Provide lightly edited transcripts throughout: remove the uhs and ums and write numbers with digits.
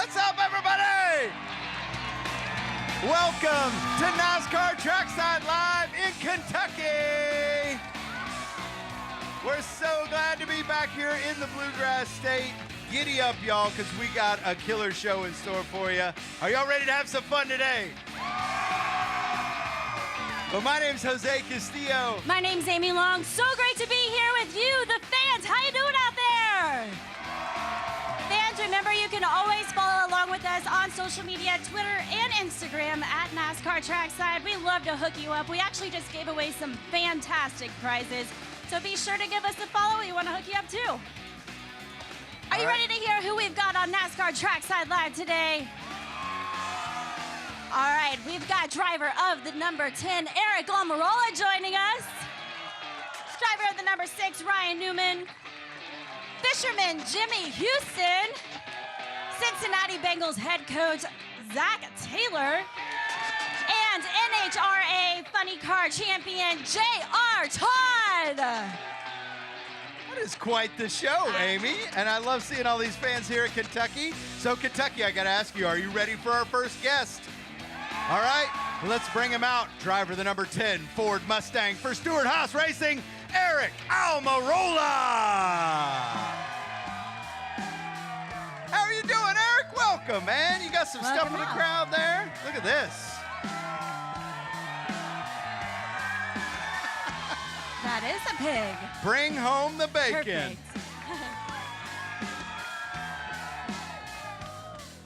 What's up, everybody? Welcome to NASCAR Trackside Live in Kentucky. We're so glad to be back here in the Bluegrass State. Giddy up, y'all, because we got a killer show in store for you. Are y'all ready to have some fun today? Well, my name's Jose Castillo. My name's Amy Long. So great to be here with you, the fans. How you doing out there? Fans, remember you can always follow along with us on social media, Twitter and Instagram at NASCAR Trackside. We love to hook you up. We actually just gave away some fantastic prizes, so be sure to give us a follow. We want to hook you up too. Are you ready to hear who we've got on NASCAR Trackside Live today? All right, we've got driver of the number 10, Aric Almirola, joining us. Driver of the number 6, Ryan Newman. Fisherman Jimmy Houston. Cincinnati Bengals head coach Zach Taylor. And NHRA Funny Car champion J.R. Todd. That is quite the show, Amy. And I love seeing all these fans here in Kentucky. So, Kentucky, I got to ask you, are you ready for our first guest? All right, well, let's bring him out. Driver the number 10 Ford Mustang for Stewart-Haas Racing, Aric Almirola. How are you doing, Aric? Welcome, man. You got some stuff in the crowd there. Look at this. That is a pig. Bring home the bacon.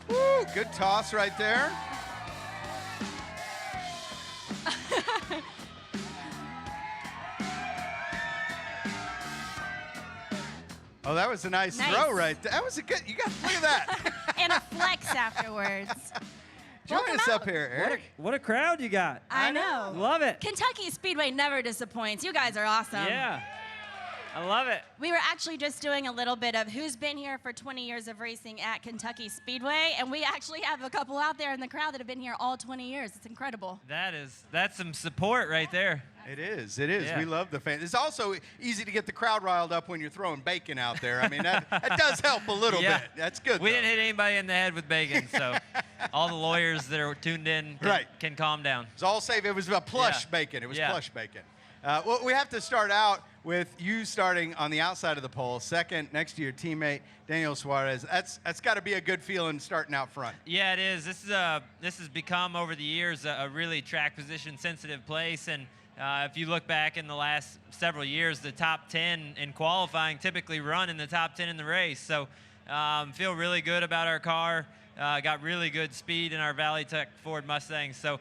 Woo, good toss right there. Oh, that was a nice throw right there. That was a good, you got, look at that. And a flex afterwards. Join us up here, Aric. What a crowd you got. I know. Love it. Kentucky Speedway never disappoints. You guys are awesome. Yeah. I love it. We were actually just doing a little bit of who's been here for 20 years of racing at Kentucky Speedway, and we actually have a couple out there in the crowd that have been here all 20 years. It's incredible. That's some support right there. It is. It is. Yeah. We love the fans. It's also easy to get the crowd riled up when you're throwing bacon out there. I mean, that does help a little bit. That's good. We didn't hit anybody in the head with bacon, so all the lawyers that are tuned in can calm down. It's all safe. It was a plush bacon. It was plush bacon. Well, we have to start out with you starting on the outside of the pole, second next to your teammate, Daniel Suarez. That's got to be a good feeling starting out front. Yeah, it is. This has become, over the years, a really track position sensitive place. And if you look back in the last several years, the top 10 in qualifying typically run in the top 10 in the race. So feel really good about our car. Got really good speed in our Valley Tech Ford Mustang. So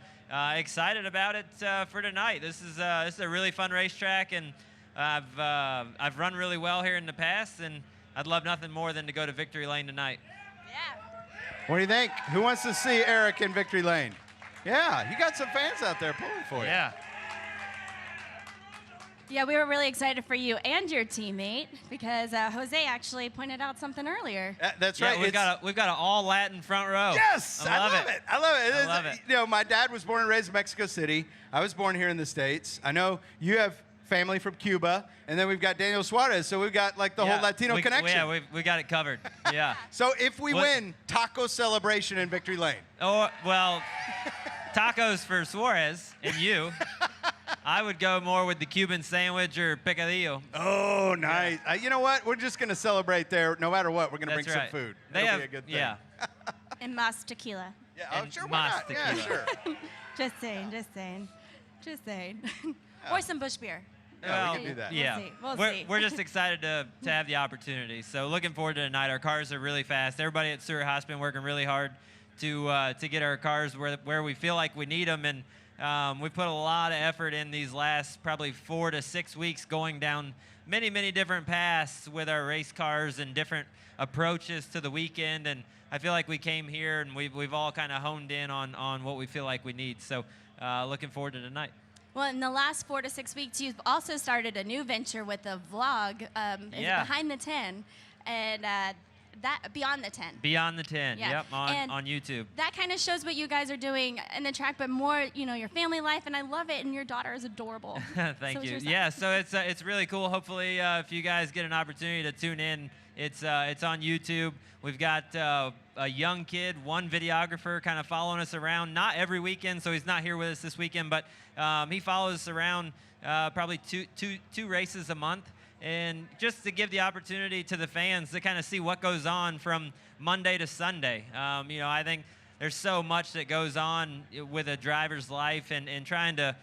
excited about it for tonight. This is a really fun racetrack, and I've run really well here in the past, and I'd love nothing more than to go to Victory Lane tonight. Yeah. What do you think? Who wants to see Aric in Victory Lane? Yeah, you got some fans out there pulling for you. Yeah. Yeah, we were really excited for you and your teammate because Jose actually pointed out something earlier. That's Yeah, right. we've got an all Latin front row. Yes, I love it. I love it. I love it. You know, my dad was born and raised in Mexico City. I was born here in the States. I know you have family from Cuba, and then we've got Daniel Suarez, so we've got like the whole Latino connection. Yeah, we got it covered. Yeah. So if we win, taco celebration in Victory Lane. Oh, well, tacos for Suarez and you. I would go more with the Cuban sandwich or picadillo. Oh, nice. Yeah. You know what? We're just going to celebrate there. No matter what, we're going to bring some food. It'll be a good thing. Yeah. And mas tequila. Yeah. Oh, And sure. Why mas not? tequila. Yeah, sure. Just saying. Or some Busch beer. Yeah, we can do that. Yeah. We'll see. We're just excited to have the opportunity. So looking forward to tonight. Our cars are really fast. Everybody at Stewart-Haas been working really hard to get our cars where we feel like we need them. And we put a lot of effort in these last probably 4 to 6 weeks going down many, many different paths with our race cars and different approaches to the weekend. And I feel like we came here and we've all kind of honed in on what we feel like we need. So looking forward to tonight. Well, in the last 4 to 6 weeks, you've also started a new venture with a vlog, Behind the 10, and that Beyond the 10. Beyond the 10, Yeah. yep, And on YouTube. That kind of shows what you guys are doing in the track, but more, your family life, and I love it, and your daughter is adorable. Thank you. Yeah, so it's really cool. Hopefully, if you guys get an opportunity to tune in It's on YouTube. We've got a young kid, one videographer kind of following us around, not every weekend, so he's not here with us this weekend, but he follows us around probably two races a month. And just to give the opportunity to the fans to kind of see what goes on from Monday to Sunday. I think there's so much that goes on with a driver's life and trying to,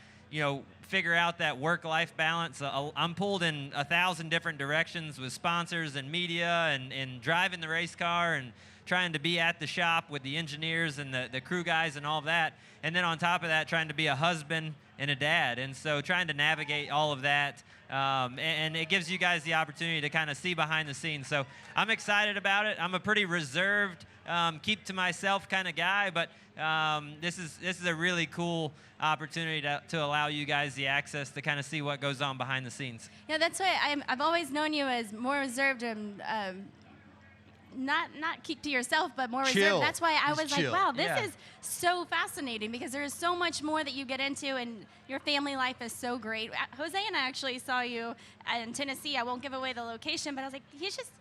figure out that work-life balance. I'm pulled in 1,000 different directions with sponsors and media and driving the race car and trying to be at the shop with the engineers and the crew guys and all of that. And then on top of that, trying to be a husband and a dad. And so trying to navigate all of that. And it gives you guys the opportunity to kind of see behind the scenes. So I'm excited about it. I'm a pretty reserved, keep to myself kind of guy, but this is a really cool opportunity to allow you guys the access to kind of see what goes on behind the scenes. Yeah, that's why I've always known you as more reserved and not keep to yourself, but more Chill. reserved. That's why I was chill. like, wow, this Yeah. is so fascinating because there is so much more that you get into, and your family life is so great. Jose and I actually saw you in Tennessee. I won't give away the location, but I was like, he's just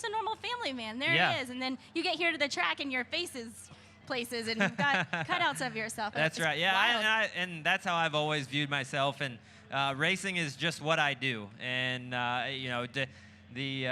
a normal family man. There Yeah. he is. And then you get here to the track, and your face is places, and you've got cutouts of yourself. That's It's right. Yeah, wild. and that's how I've always viewed myself. And racing is just what I do. And the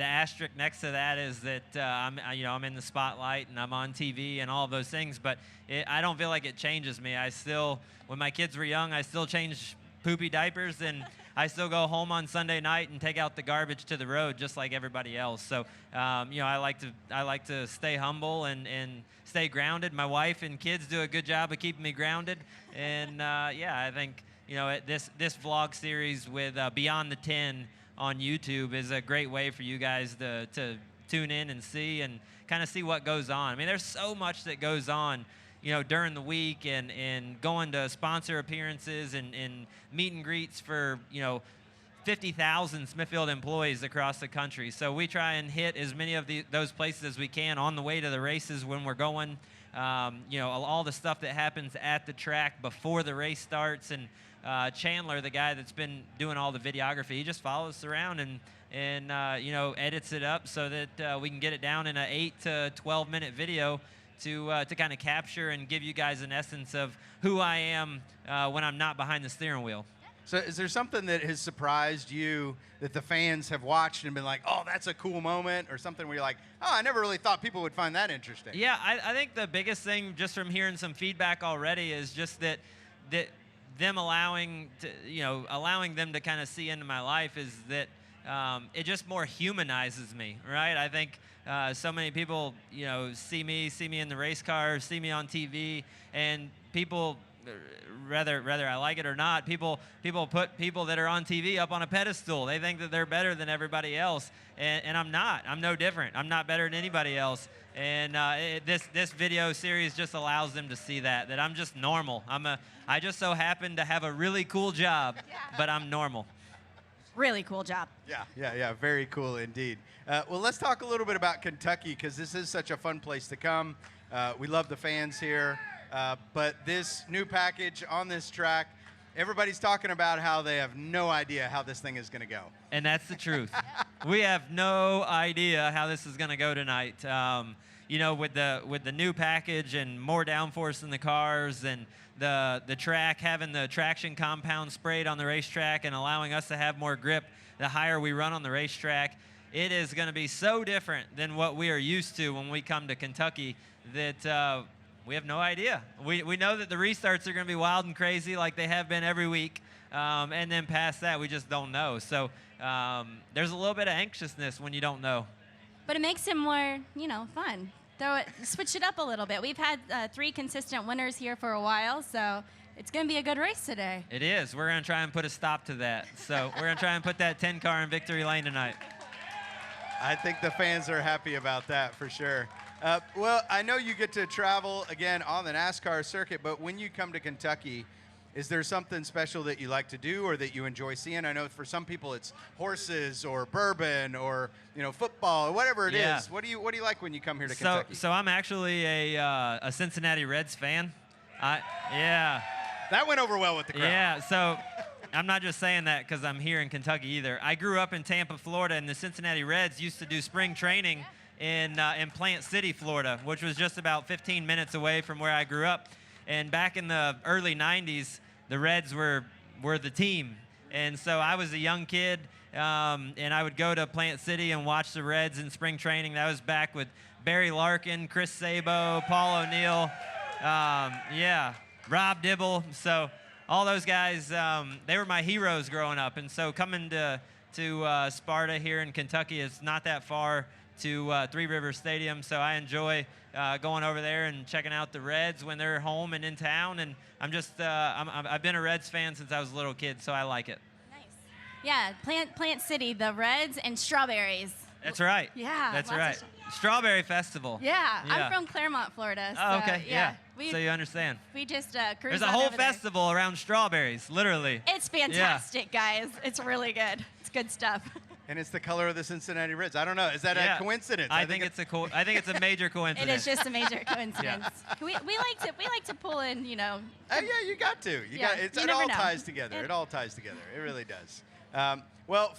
asterisk next to that is that I'm in the spotlight and I'm on TV and all of those things. But I don't feel like it changes me. I still, when my kids were young, I still change poopy diapers, and I still go home on Sunday night and take out the garbage to the road just like everybody else. So I like to stay humble and stay grounded. My wife and kids do a good job of keeping me grounded. And I think this vlog series with Beyond the 10 on YouTube is a great way for you guys to tune in and see and kind of see what goes on. I mean, there's so much that goes on, during the week and going to sponsor appearances and meet and greets for, 50,000 Smithfield employees across the country. So we try and hit as many of those places as we can on the way to the races when we're going. All the stuff that happens at the track before the race starts. And Chandler, the guy that's been doing all the videography, he just follows us around and edits it up so that we can get it down in an 8 to 12 minute video to kind of capture and give you guys an essence of who I am when I'm not behind the steering wheel. So is there something that has surprised you that the fans have watched and been like, oh, that's a cool moment, or something where you're like, oh, I never really thought people would find that interesting? Yeah, I think the biggest thing, just from hearing some feedback already, is just that them allowing them to kind of see into my life is that it just more humanizes me, right? I think so many people, see me in the race car, see me on TV, and people, whether I like it or not, people put people that are on TV up on a pedestal. They think that they're better than everybody else, and I'm not. I'm no different. I'm not better than anybody else. And this video series just allows them to see that I'm just normal. I just so happen to have a really cool job, but I'm normal. Really cool job. Yeah. Very cool indeed. Well, let's talk a little bit about Kentucky, because this is such a fun place to come. We love the fans here. But this new package on this track, everybody's talking about how they have no idea how this thing is going to go. And that's the truth. We have no idea how this is going to go tonight. With the new package and more downforce in the cars and the track, having the traction compound sprayed on the racetrack and allowing us to have more grip the higher we run on the racetrack, it is going to be so different than what we are used to when we come to Kentucky that we have no idea. We know that the restarts are going to be wild and crazy like they have been every week. And then past that, we just don't know. So there's a little bit of anxiousness when you don't know. But it makes it more, fun. Switch it up a little bit. We've had 3 consistent winners here for a while, so it's going to be a good race today. It is. We're going to try and put a stop to that. So we're going to try and put that 10 car in victory lane tonight. I think the fans are happy about that for sure. Well, I know you get to travel again on the NASCAR circuit, but when you come to Kentucky, is there something special that you like to do or that you enjoy seeing? I know for some people it's horses or bourbon or football or whatever it is. What do you like when you come here to Kentucky? So I'm actually a Cincinnati Reds fan. Yeah. That went over well with the crowd. Yeah. So I'm not just saying that because I'm here in Kentucky either. I grew up in Tampa, Florida, and the Cincinnati Reds used to do spring training in Plant City, Florida, which was just about 15 minutes away from where I grew up. And back in the early 90s, the Reds were the team. And so I was a young kid, and I would go to Plant City and watch the Reds in spring training. That was back with Barry Larkin, Chris Sabo, Paul O'Neill, Rob Dibble. So all those guys, they were my heroes growing up. And so coming to Sparta here in Kentucky is not that far to Three Rivers Stadium. So I enjoy going over there and checking out the Reds when they're home and in town. And I've been a Reds fan since I was a little kid, so I like it. Nice. Yeah, Plant City, the Reds and strawberries. That's right. Yeah. That's right. Strawberry Festival. Yeah, I'm from Claremont, Florida. So, oh, okay. Yeah. So you understand. We just cruise There's a on whole over there. festival around strawberries, literally. It's fantastic, guys. It's really good. It's good stuff. And it's the color of the Cincinnati Reds. I don't know. Is that a coincidence? I think it's a major coincidence. It is just a major coincidence. We like to pull in, Yeah, you got to. It all ties together. It all ties together. It really does. Well,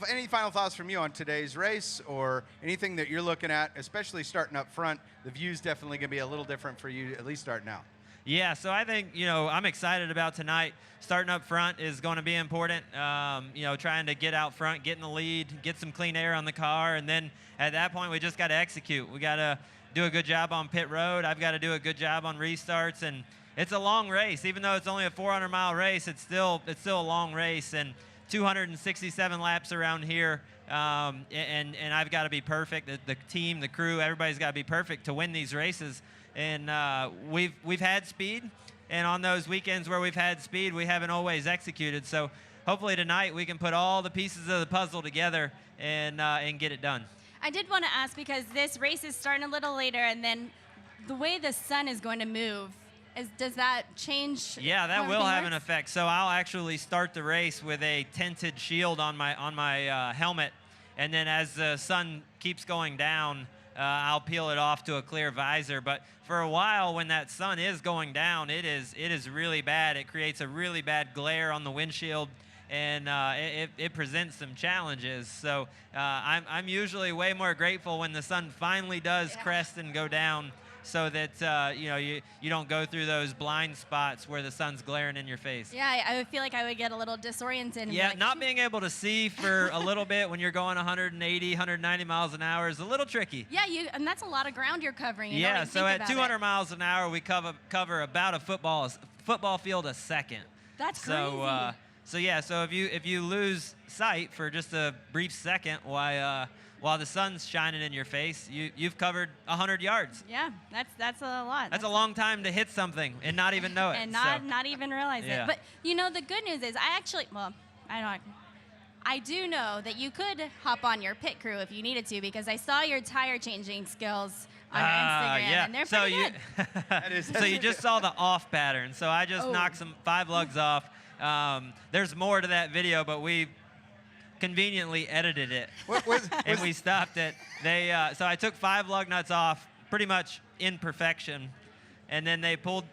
any final thoughts from you on today's race or anything that you're looking at, especially starting up front? The view's definitely going to be a little different for you, at least starting out. Yeah, so I think, I'm excited about tonight. Starting up front is going to be important. Trying to get out front, get in the lead, get some clean air on the car, and then at that point we just got to execute. We got to do a good job on pit road. I've got to do a good job on restarts, and it's a long race. Even though it's only a 400-mile race, it's still a long race, and 267 laps around here, and I've got to be perfect. The team, the crew, everybody's got to be perfect to win these races. And we've had speed, and on those weekends where we've had speed, we haven't always executed. So hopefully tonight we can put all the pieces of the puzzle together and get it done. I did want to ask, because this race is starting a little later, and then the way the sun is going to move, does that change? Yeah, that will have an effect. So I'll actually start the race with a tinted shield on my helmet, and then as the sun keeps going down, I'll peel it off to a clear visor. But for a while, when that sun is going down, it is really bad. It creates a really bad glare on the windshield, and it presents some challenges. So I'm usually way more grateful when the sun finally does crest and go down, so that you don't go through those blind spots where the sun's glaring in your face. Yeah, I would feel like I would get a little disoriented. And yeah, not being able to see for a little bit when you're going 180, 190 miles an hour is a little tricky. Yeah, and that's a lot of ground you're covering. Yeah, so at 200 miles an hour, we cover about a football field a second. That's crazy. So if you lose sight for just a brief second, while the sun's shining in your face, you've covered 100 yards. Yeah, that's a lot. That's a long time to hit something and not even know it. And not even realize it. But the good news is I do know that you could hop on your pit crew if you needed to, because I saw your tire changing skills on your Instagram, and they're pretty good. So you just saw the off pattern. So I just knocked some 5 lugs off. There's more to that video, but we conveniently edited it, and we stopped it. So I took 5 lug nuts off, pretty much in perfection, and then I pulled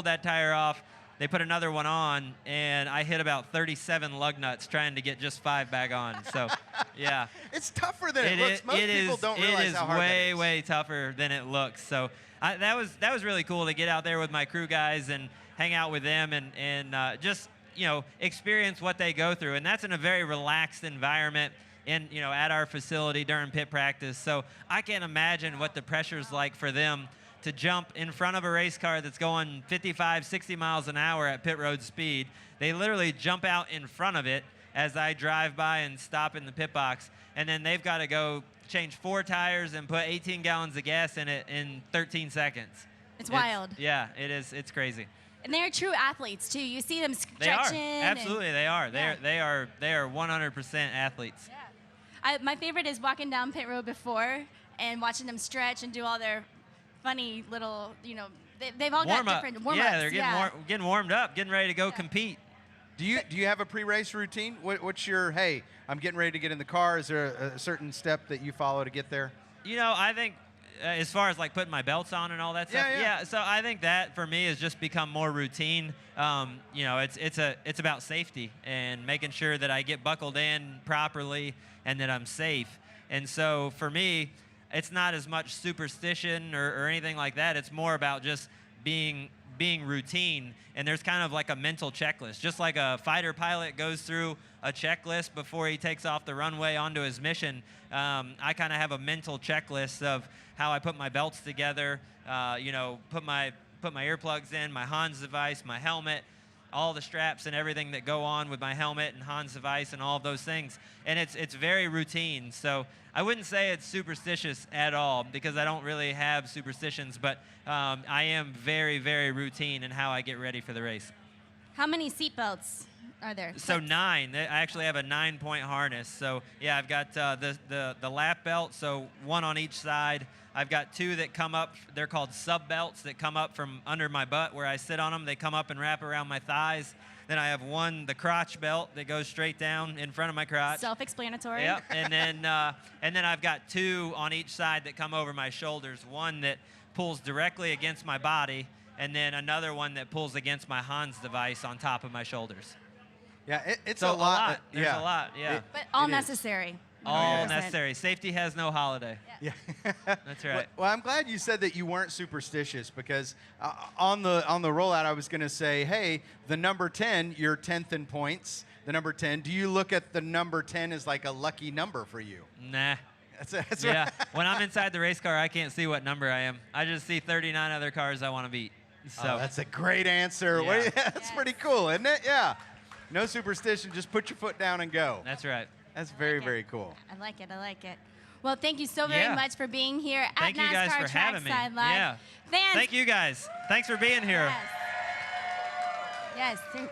that tire off. They put another one on, and I hit about 37 lug nuts trying to get just 5 back on. So, yeah. It's tougher than it looks. Most people don't realize how hard that is. It is way tougher than it looks. So that was really cool to get out there with my crew guys and hang out with them and just experience what they go through. And that's in a very relaxed environment at our facility during pit practice. So I can't imagine what the pressure's like for them to jump in front of a race car that's going 55, 60 miles an hour at pit road speed. They literally jump out in front of it as I drive by and stop in the pit box. And then they've got to go change 4 tires and put 18 gallons of gas in it in 13 seconds. It's wild. Yeah, it is. It's crazy. And they're true athletes too. You see them stretching. They are. Absolutely, they are. They are 100% athletes. Yeah. My favorite is walking down pit road before and watching them stretch and do all their funny little, they've all got different warm-ups. Yeah, they're getting warmed up, getting ready to go compete. Do you have a pre-race routine? What's your, hey, I'm getting ready to get in the car? Is there a certain step that you follow to get there? I think as far as like putting my belts on and all that stuff, Yeah. So I think that for me has just become more routine. You know, it's about safety and making sure that I get buckled in properly and that I'm safe. And so for me, it's not as much superstition or anything like that. It's more about just being routine, and there's kind of like a mental checklist. Just like a fighter pilot goes through a checklist before he takes off the runway onto his mission, I kind of have a mental checklist of how I put my belts together, you know, put my earplugs in, my Hans device, my helmet, all the straps and everything that go on with my helmet and Hans device and all of those things. And it's very routine. So I wouldn't say it's superstitious at all, because I don't really have superstitions, but I am very, very routine in how I get ready for the race. How many seatbelts are there? So 9. I actually have a 9-point harness. So yeah, I've got the lap belt, so 1 on each side. I've got 2 that come up. They're called sub belts that come up from under my butt where I sit on them. They come up and wrap around my thighs. Then I have 1, the crotch belt, that goes straight down in front of my crotch. Self-explanatory. Yep. And then I've got 2 on each side that come over my shoulders. 1 that pulls directly against my body, and then another one that pulls against my Hans device on top of my shoulders. Yeah, it's So a lot. There's a lot, yeah. But all It is. necessary. All 100%. necessary. Safety has no holiday. Yeah. That's right. Well, I'm glad you said that you weren't superstitious, because on the rollout I was going to say, hey, the number 10, you're 10th in points. The number 10. Do you look at the number 10 as like a lucky number for you? Nah. That's Yeah. right. When I'm inside the race car, I can't see what number I am. I just see 39 other cars I want to beat. So Oh, that's a great answer. Yeah. That's Yes. pretty cool, isn't it? Yeah. No superstition. Just put your foot down and go. that's right. That's very, like it. very cool. I like it. I like it. Well, thank you so very Yeah. much for being here at Thank you guys NASCAR for having me. Trackside Live. Yeah. Fans. Thank you guys. Thanks for being here. Yes. Yes.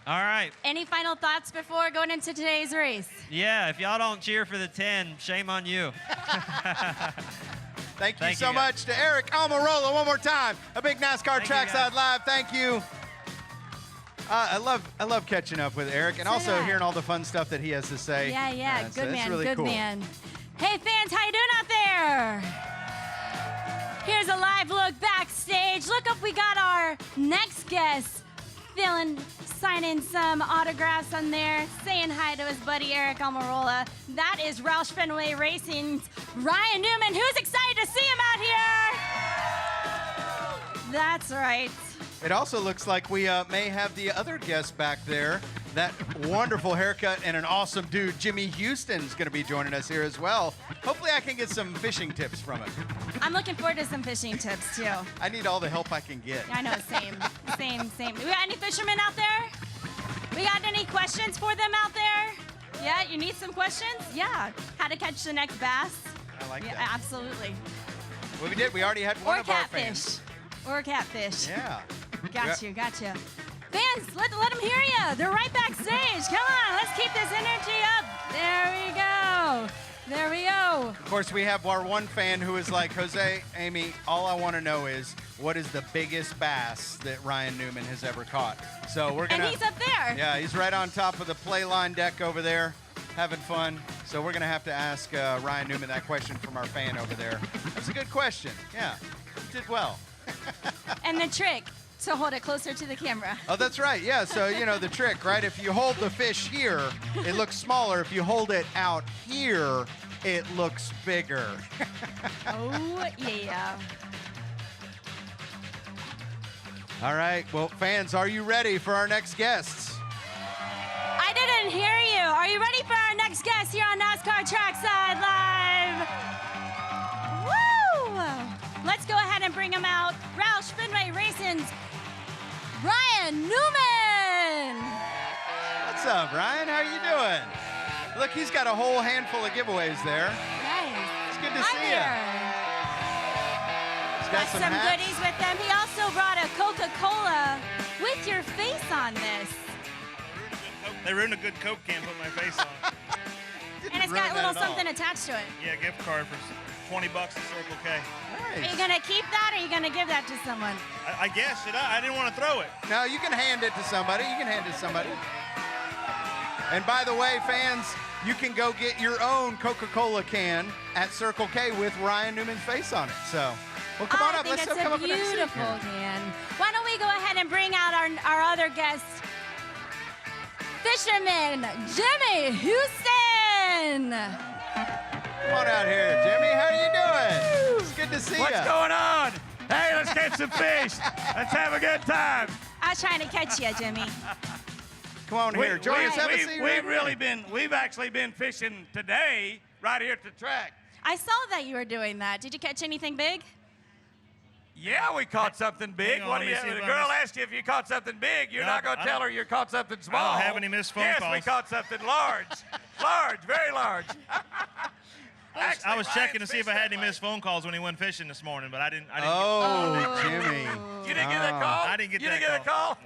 All right. Any final thoughts before going into today's race? Yeah, if y'all don't cheer for the 10, shame on you. Thank you Thank so you, guys. much to Aric Almirola. One more time. A big NASCAR Thank you, Trackside guys. Live. Thank you. I love catching up with Aric, and So also do I. hearing all the fun stuff that he has to say. Yeah, yeah. It's- Good it's man. really Good cool. man. Hey, fans, how you doing out there? Here's a live look backstage. Look up, we got our next guest signing some autographs on there, saying hi to his buddy Aric Almirola. That is Roush Fenway Racing's Ryan Newman. Who's excited to see him out here? That's right. It also looks like we may have the other guest back there. That wonderful haircut and an awesome dude, Jimmy Houston's going to be joining us here as well. Hopefully I can get some fishing tips from him. I'm looking forward to some fishing tips, too. I need all the help I can get. I know, same. We got any fishermen out there? We got any questions for them out there? Yeah, you need some questions? Yeah. How to catch the next bass? I like Yeah, that. absolutely. Well, we did. We already had one Or of our catfish. fans. Or catfish. Yeah. Got you. Fans, let them hear you. They're right backstage. Come on, let's keep this energy up. There we go. Of course, we have our one fan who is like, Jose, Amy, all I want to know is what is the biggest bass that Ryan Newman has ever caught? So we're And gonna. he's up there. Yeah, he's right on top of the play line deck over there, having fun. So we're gonna have to ask Ryan Newman that question from our fan over there. That's a good question. Yeah, you did well. And the trick to hold it closer to the camera. Oh, that's right. Yeah. So you know the trick, right? If you hold the fish here, it looks smaller. If you hold it out here, it looks bigger. Oh, yeah. All right. Well, fans, are you ready for our next guests? I didn't hear you. Are you ready for our next guest here on NASCAR Trackside Live? Woo! Let's go ahead and bring him out. Roush Fenway Racing's Ryan Newman. What's up, Ryan? How you doing? Look, he's got a whole handful of giveaways there. Nice. It's good to Hi see you. there. He's Got some hats. goodies with him. He also brought a Coca-Cola with your face on this. They ruined a good Coke can, put my face on. And it's got a little something attached to it. Yeah, gift card for $20 at Circle K. Are you Nice. going to keep that or are you going to give that to someone? I guess, I didn't want to throw it. No, you can hand it to somebody. You can hand it to somebody. And by the way, fans, you can go get your own Coca-Cola can at Circle K with Ryan Newman's face on it. So, well, come on I up. think Let's it's come a up and have a seat beautiful here. can. Why don't we go ahead and bring out our other guest, fisherman Jimmy Houston. Come on out here, Jimmy. How are you doing? It's good to see you. What's going on? Hey, let's catch some fish. Let's have a good time. I was trying to catch you, Jimmy. Come on here. Join us. Have a seat. We've actually been fishing today right here at the track. I saw that you were doing that. Did you catch anything big? Yeah, we caught something big. Hang on, What let do me you? see if The I girl missed- asked you if you caught something big. You're No, not going to I tell don't- her you caught something small. have any missed phone yes, we calls. caught something large. Large, very large. I was checking to see if I had any missed. missed phone calls when he went fishing this morning, but I didn't. Oh, Jimmy. You didn't get that call? I didn't get you that didn't get a call?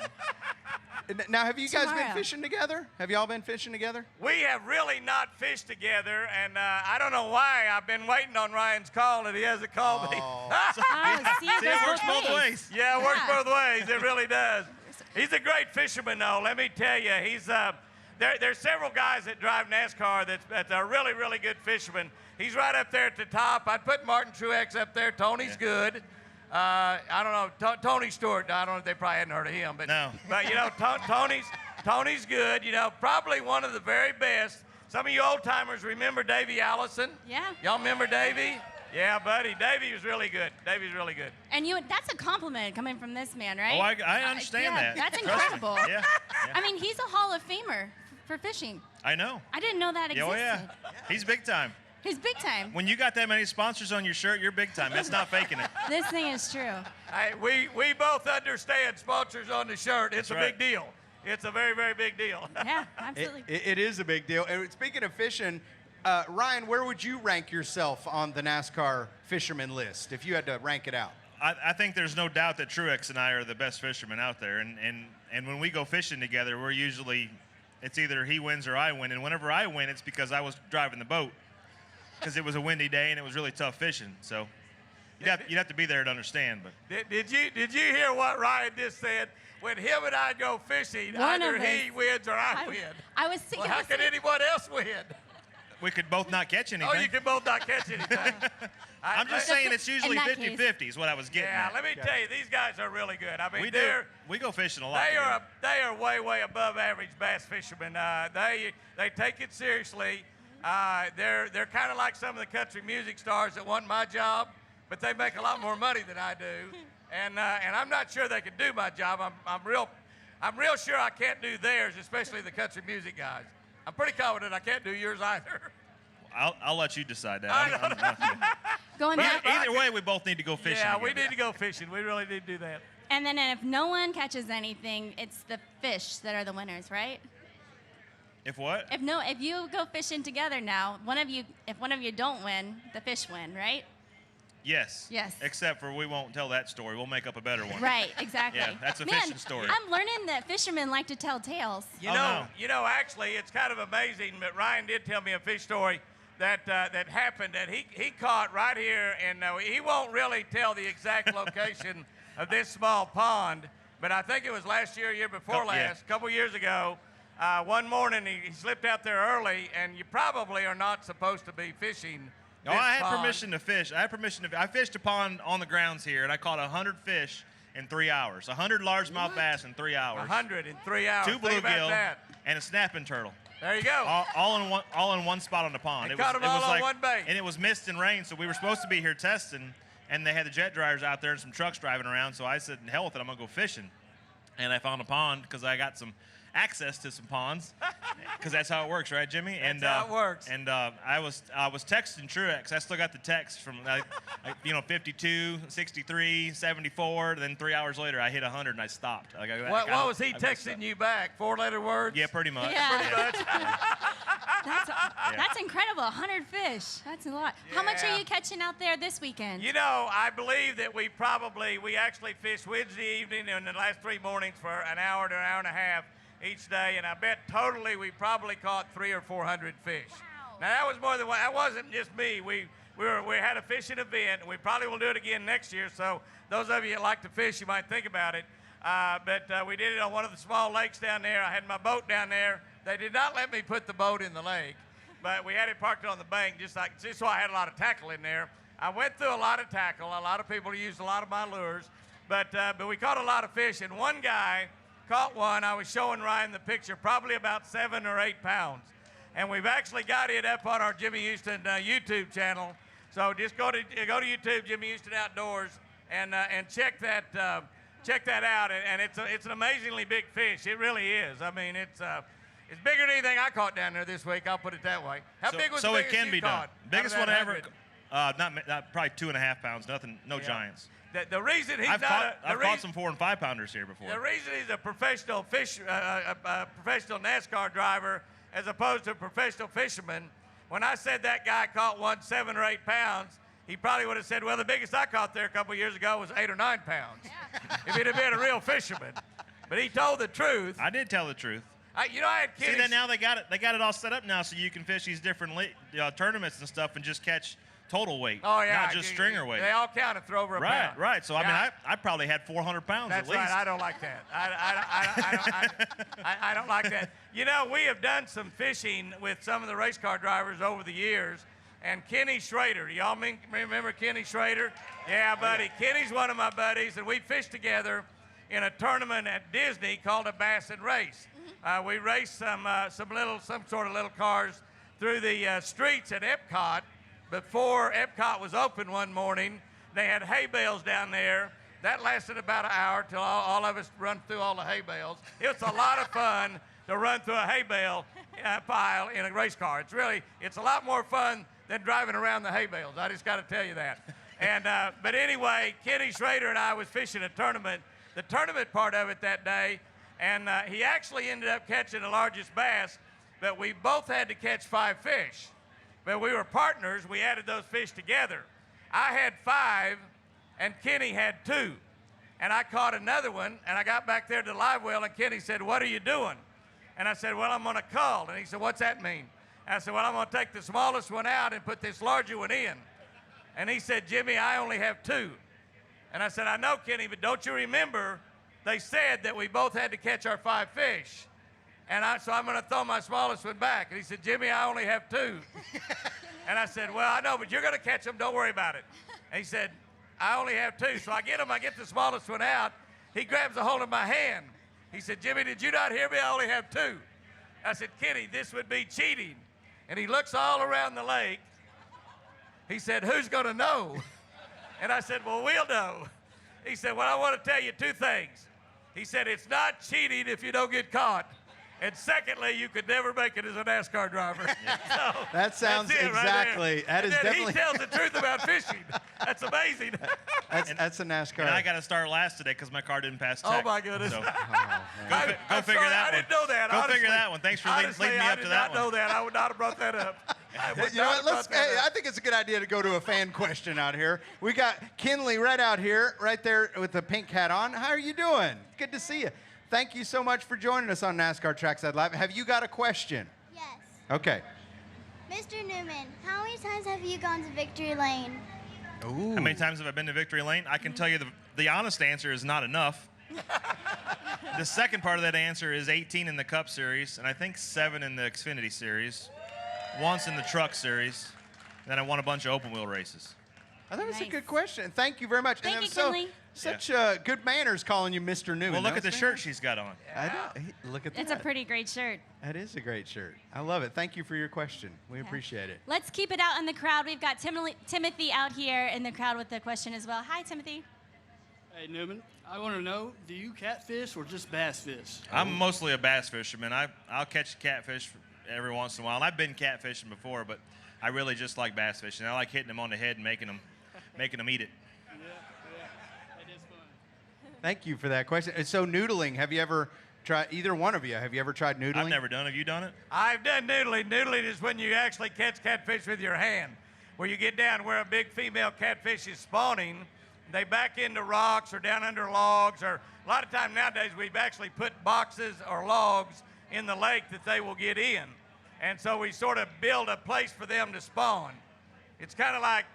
Now, have you guys been Tomorrow. fishing together? Have y'all been fishing together? We have really not fished together, and I don't know why. I've been waiting on Ryan's call, and he hasn't called me. Oh. Oh, see, See, it works both ways. Yeah, it works Yeah. both ways. It really does. He's a great fisherman, though. Let me tell you, he's there's several guys that drive NASCAR that's a really, really good fisherman. He's right up there at the top. I'd put Martin Truex up there. Tony's good. I don't know, Tony Stewart. I don't know if they probably hadn't heard of him, but No. But you know, Tony's good. You know, probably one of the very best. Some of you old timers remember Davey Allison. Yeah. Y'all remember Davey? Yeah, buddy. Davey was really good. Davey's really good. And that's a compliment coming from this man, right? Oh, I understand yeah, that. That's Trust me. incredible. Yeah, I mean, he's a Hall of Famer for fishing. I know. I didn't know that Yeah, existed. oh, yeah. He's big time. He's big time. When you got that many sponsors on your shirt, you're big time. That's not faking it. This thing is true. Hey, we both understand sponsors on the shirt. It's That's a right. big deal. It's a very, very big deal. Yeah, absolutely. It is a big deal. And speaking of fishing, Ryan, where would you rank yourself on the NASCAR fisherman list if you had to rank it out? I think there's no doubt that Truex and I are the best fishermen out there. And when we go fishing together, we're usually, it's either he wins or I win. And whenever I win, it's because I was driving the boat. Because it was a windy day and it was really tough fishing. So you'd have to be there to understand. But Did you hear what Ryan just said? When him and I go fishing, One either of he us- wins or I win. I was thinking. Well, how can anyone else win? we could both not catch anything. Oh, you can both not catch anything. I'm just saying it's usually In that case. 50-50 is what I was getting Yeah, at. let me tell you, these guys are really good. I mean, we do. We go fishing a lot. together. they are way, way above average bass fishermen. They take it seriously. They're kind of like some of the country music stars that want my job, but they make a lot more money than I do. And I'm not sure they can do my job. I'm real sure I can't do theirs, especially the country music guys. I'm pretty confident I can't do yours either. I'll let you decide that. I know. Going back. Either way, we both need to go fishing. Yeah, we together. need to go fishing. We really need to do that. And then if no one catches anything, it's the fish that are the winners, right? If what? If you go fishing together now, if one of you don't win, the fish win, right? Yes. Yes. Except for we won't tell that story. We'll make up a better one. Right, exactly. Yeah, that's a Man, fishing story. I'm learning that fishermen like to tell tales. You Oh, know, no. Actually, it's kind of amazing. But Ryan did tell me a fish story that happened that he caught right here, and he won't really tell the exact location of this small pond. But I think it was last year, year before last, a couple years ago. One morning he slipped out there early, and you probably are not supposed to be fishing. No, this I had pond. permission to fish. I fished a pond on the grounds here, and I caught 100 fish in 3 hours. 100 largemouth bass in 3 hours. 100 in 3 hours. 2 Think about bluegill that. and a snapping turtle. There you go. All in one spot on the pond. And caught 'em all on one bait. And it was mist and rain, so we were supposed to be here testing, and they had the jet dryers out there and some trucks driving around. So I said, hell with it, I'm gonna go fishing. And I found a pond because I got some access to some ponds, because that's how it works, right, Jimmy? That's how it works. And I was texting Truex. I still got the text from 52, 63, 74. Then 3 hours later, I hit 100 and I stopped. What was he texting you back? 4-letter words? Yeah, pretty much. Yeah. That's incredible. 100 fish. That's a lot. How much Yeah. are you catching out there this weekend? You know, I believe that we actually fished Wednesday evening and the last 3 mornings for an hour to an hour and a half each day, and I bet totally we probably caught 300 or 400 fish. Wow. Now that was more than one. That wasn't just me. We had a fishing event, and we probably will do it again next year. So those of you that like to fish, you might think about it. But we did it on one of the small lakes down there. I had my boat down there. They did not let me put the boat in the lake. but we had it parked on the bank just so I had a lot of tackle in there. I went through a lot of tackle. A lot of people used a lot of my lures, but we caught a lot of fish, and one guy caught one. I was showing Ryan the picture, probably about 7 or 8 pounds. And we've actually got it up on our Jimmy Houston YouTube channel. So just go to YouTube, Jimmy Houston Outdoors, and check that out. And it's an amazingly big fish. It really is. I mean, it's bigger than anything I caught down there this week. I'll put it that way. How big was the biggest it can you be caught? done. Biggest one ever. Not probably 2.5 pounds. Nothing. No giants. The reason he's I've caught some 4 and 5 pounders here before. The reason he's a professional professional NASCAR driver as opposed to a professional fisherman, when I said that guy caught one 7 or 8 pounds, he probably would have said, well, the biggest I caught there a couple of years ago was 8 or 9 pounds. Yeah. If he'd have been a real fisherman. But he told the truth. I did tell the truth. I had kids. See that now they got it all set up now so you can fish these different tournaments and stuff and just catch total weight. Oh, yeah. Not just stringer weight. They all count and throw over a pound. Right. So, I mean, I probably had 400 pounds That's at least. That's right. I don't like that. I don't like that. You know, we have done some fishing with some of the race car drivers over the years. And Kenny Schrader, y'all remember Kenny Schrader? Yeah, buddy. Kenny's one of my buddies, and we fished together in a tournament at Disney called a Bass and Race. We raced some sort of little cars through the streets at Epcot. Before Epcot was open one morning, they had hay bales down there. That lasted about an hour till all of us run through all the hay bales. It was a lot of fun to run through a hay bale pile in a race car. It's a lot more fun than driving around the hay bales. I just got to tell you that. And but anyway, Kenny Schrader and I was fishing a tournament, the tournament part of it that day, and he actually ended up catching the largest bass, but we both had to catch 5 fish. But we were partners. We added those fish together. I had 5, and Kenny had 2. And I caught another one, and I got back there to the live well, and Kenny said, what are you doing? And I said, well, I'm going to cull. And he said, what's that mean? And I said, well, I'm going to take the smallest one out and put this larger one in. And he said, Jimmy, I only have 2. And I said, I know, Kenny, but don't you remember they said that we both had to catch our 5 fish? And so I'm going to throw my smallest one back. And he said, Jimmy, I only have 2. And I said, well, I know, but you're going to catch them. Don't worry about it. And he said, I only have 2. So I get the smallest one out. He grabs a hold of my hand. He said, Jimmy, did you not hear me? I only have 2. I said, Kenny, this would be cheating. And he looks all around the lake. He said, who's going to know? And I said, well, we'll know. He said, well, I want to tell you 2 things. He said, it's not cheating if you don't get caught. And secondly, you could never make it as a NASCAR driver. So that sounds exactly. That is definitely. He tells the truth about fishing. That's amazing. That's a NASCAR. And I got to start last today because my car didn't pass tech. Oh my goodness. So, go figure that one. I didn't know that. Go figure that one. Thanks for leading me up to that one. I did not know that. I would not have brought that up. You know what? I think it's a good idea to go to a fan question out here. We got Kinley right out here, right there with the pink hat on. How are you doing? Good to see you. Thank you so much for joining us on NASCAR Trackside Live. Have you got a question? Yes. Okay. Mr. Newman, how many times have you gone to Victory Lane? Ooh. How many times have I been to Victory Lane? I can tell you the honest answer is not enough. The second part of that answer is 18 in the Cup Series, and I think 7 in the Xfinity Series, once in the Truck Series, then I won a bunch of open wheel races. I thought it was a Nice. good question. Thank you very much. Thank and you, so, Kinley. such good manners calling you Mr. Newman. Well, look at the That's shirt very- she's got on. I know. Look at that. It's a pretty great shirt. That is a great shirt. I love it. Thank you for your question. We appreciate it. Let's keep it out in the crowd. We've got Timothy out here in the crowd with the question as well. Hi, Timothy. Hey, Newman, I want to know, do you catfish or just bass fish? I'm mostly a bass fisherman. I'll catch a catfish every once in a while. And I've been catfishing before, but I really just like bass fishing. I like hitting them on the head and making them eat it. Yeah, it is fun. Thank you for that question. And so noodling, have you ever tried, either one of you, have you ever tried noodling? I've never done it. Have you done it? I've done noodling. Noodling is when you actually catch catfish with your hand, where you get down where a big female catfish is spawning. They back into rocks or down under logs, or a lot of time nowadays we've actually put boxes or logs in the lake that they will get in. And so we sort of build a place for them to spawn. It's kind of like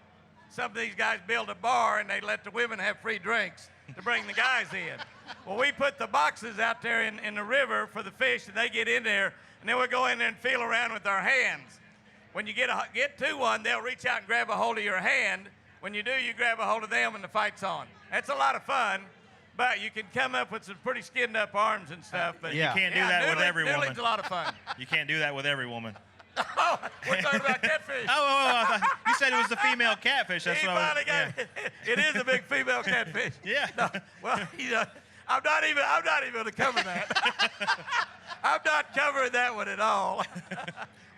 some of these guys build a bar and they let the women have free drinks to bring the guys in. Well, we put the boxes out there in the river for the fish, and they get in there, and then we go in there and feel around with our hands. when you get to one, they'll reach out and grab a hold of your hand. When you do, you grab a hold of them and the fight's on. That's a lot of fun, but you can come up with some pretty skinned up arms and stuff. But Yeah. You can't do that with every woman. Noodling's a lot of fun. You can't do that with every woman. Oh, we're talking about catfish. I thought you said it was the female catfish. That's He what I was. finally got it. It is a big female catfish. Yeah. No, well, I'm not even going to cover that. I'm not covering that one at all.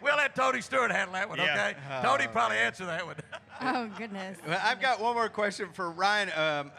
We'll let Tony Stewart handle that one, Yeah. okay? Tony probably answer that one. Oh, goodness. Well, I've got one more question for Ryan.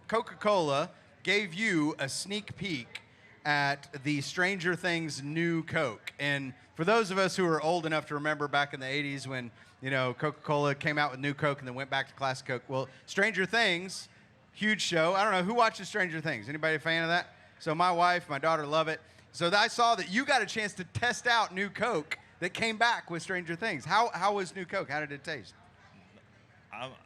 Coca-Cola gave you a sneak peek at the Stranger Things new Coke. And for those of us who are old enough to remember back in the 80s when, Coca-Cola came out with new Coke and then went back to classic Coke. Well, Stranger Things, huge show. I don't know, who watches Stranger Things? Anybody a fan of that? So my wife, my daughter love it. So I saw that you got a chance to test out new Coke that came back with Stranger Things. How was new Coke? How did it taste?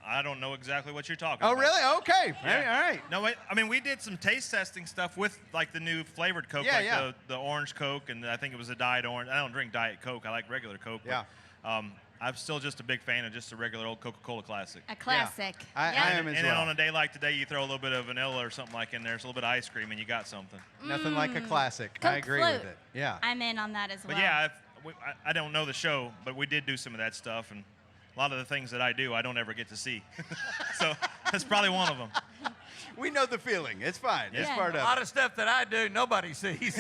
I don't know exactly what you're talking Oh, about. really? Okay. Yeah. All right. No, wait, I mean, we did some taste testing stuff with like the new flavored Coke, Yeah, like yeah. The orange Coke, and I think it was a Diet Orange. I don't drink Diet Coke. I like regular Coke. Yeah. But, I'm still just a big fan of just a regular old Coca-Cola Classic. A classic. I Yeah. am as And well. then on a day like today, you throw a little bit of vanilla or something like in there, it's a little bit of ice cream, and you got something. Nothing like a classic. Coke I agree float. with it. Yeah. I'm in on that as well. But yeah, I don't know the show, but we did do some of that stuff, and a lot of the things that I do, I don't ever get to see. So that's probably one of them. We know the feeling. It's fine. It's Yeah. part A of lot it. of stuff that I do, nobody sees.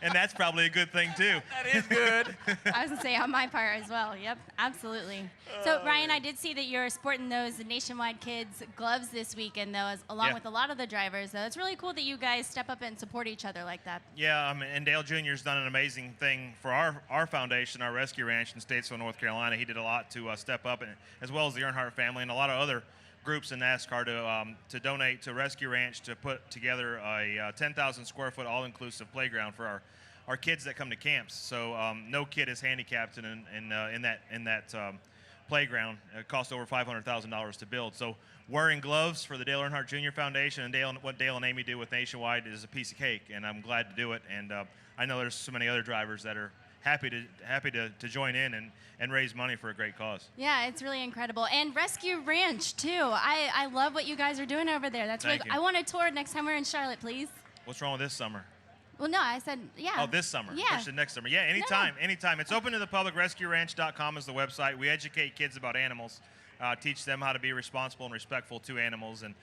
And that's probably a good thing, too. That is good. I was going to say on my part as well. Yep, absolutely. So, Ryan, I did see that you're sporting those Nationwide Kids gloves this weekend, though, along Yeah. with a lot of the drivers. Though. It's really cool that you guys step up and support each other like that. Yeah, and Dale Jr.'s done an amazing thing for our foundation, our rescue ranch in Statesville, North Carolina. He did a lot to step up, and as well as the Earnhardt family and a lot of other groups in NASCAR to donate to Rescue Ranch to put together a 10,000 square foot all-inclusive playground for our kids that come to camps. So no kid is handicapped in that playground. It cost over $500,000 to build. So wearing gloves for the Dale Earnhardt Jr. Foundation and what Dale and Amy do with Nationwide is a piece of cake, and I'm glad to do it. And I know there's so many other drivers that are happy to join in and raise money for a great cause. Yeah, it's really incredible. And Rescue Ranch, too. I love what you guys are doing over there. That's Thank really, you. I want a tour next time we're in Charlotte, please. What's wrong with this summer? Well, no, I said, yeah. Oh, this summer. Yeah. Versus next summer. Yeah, anytime, anytime. It's open to the public. RescueRanch.com is the website. We educate kids about animals, teach them how to be responsible and respectful to animals. And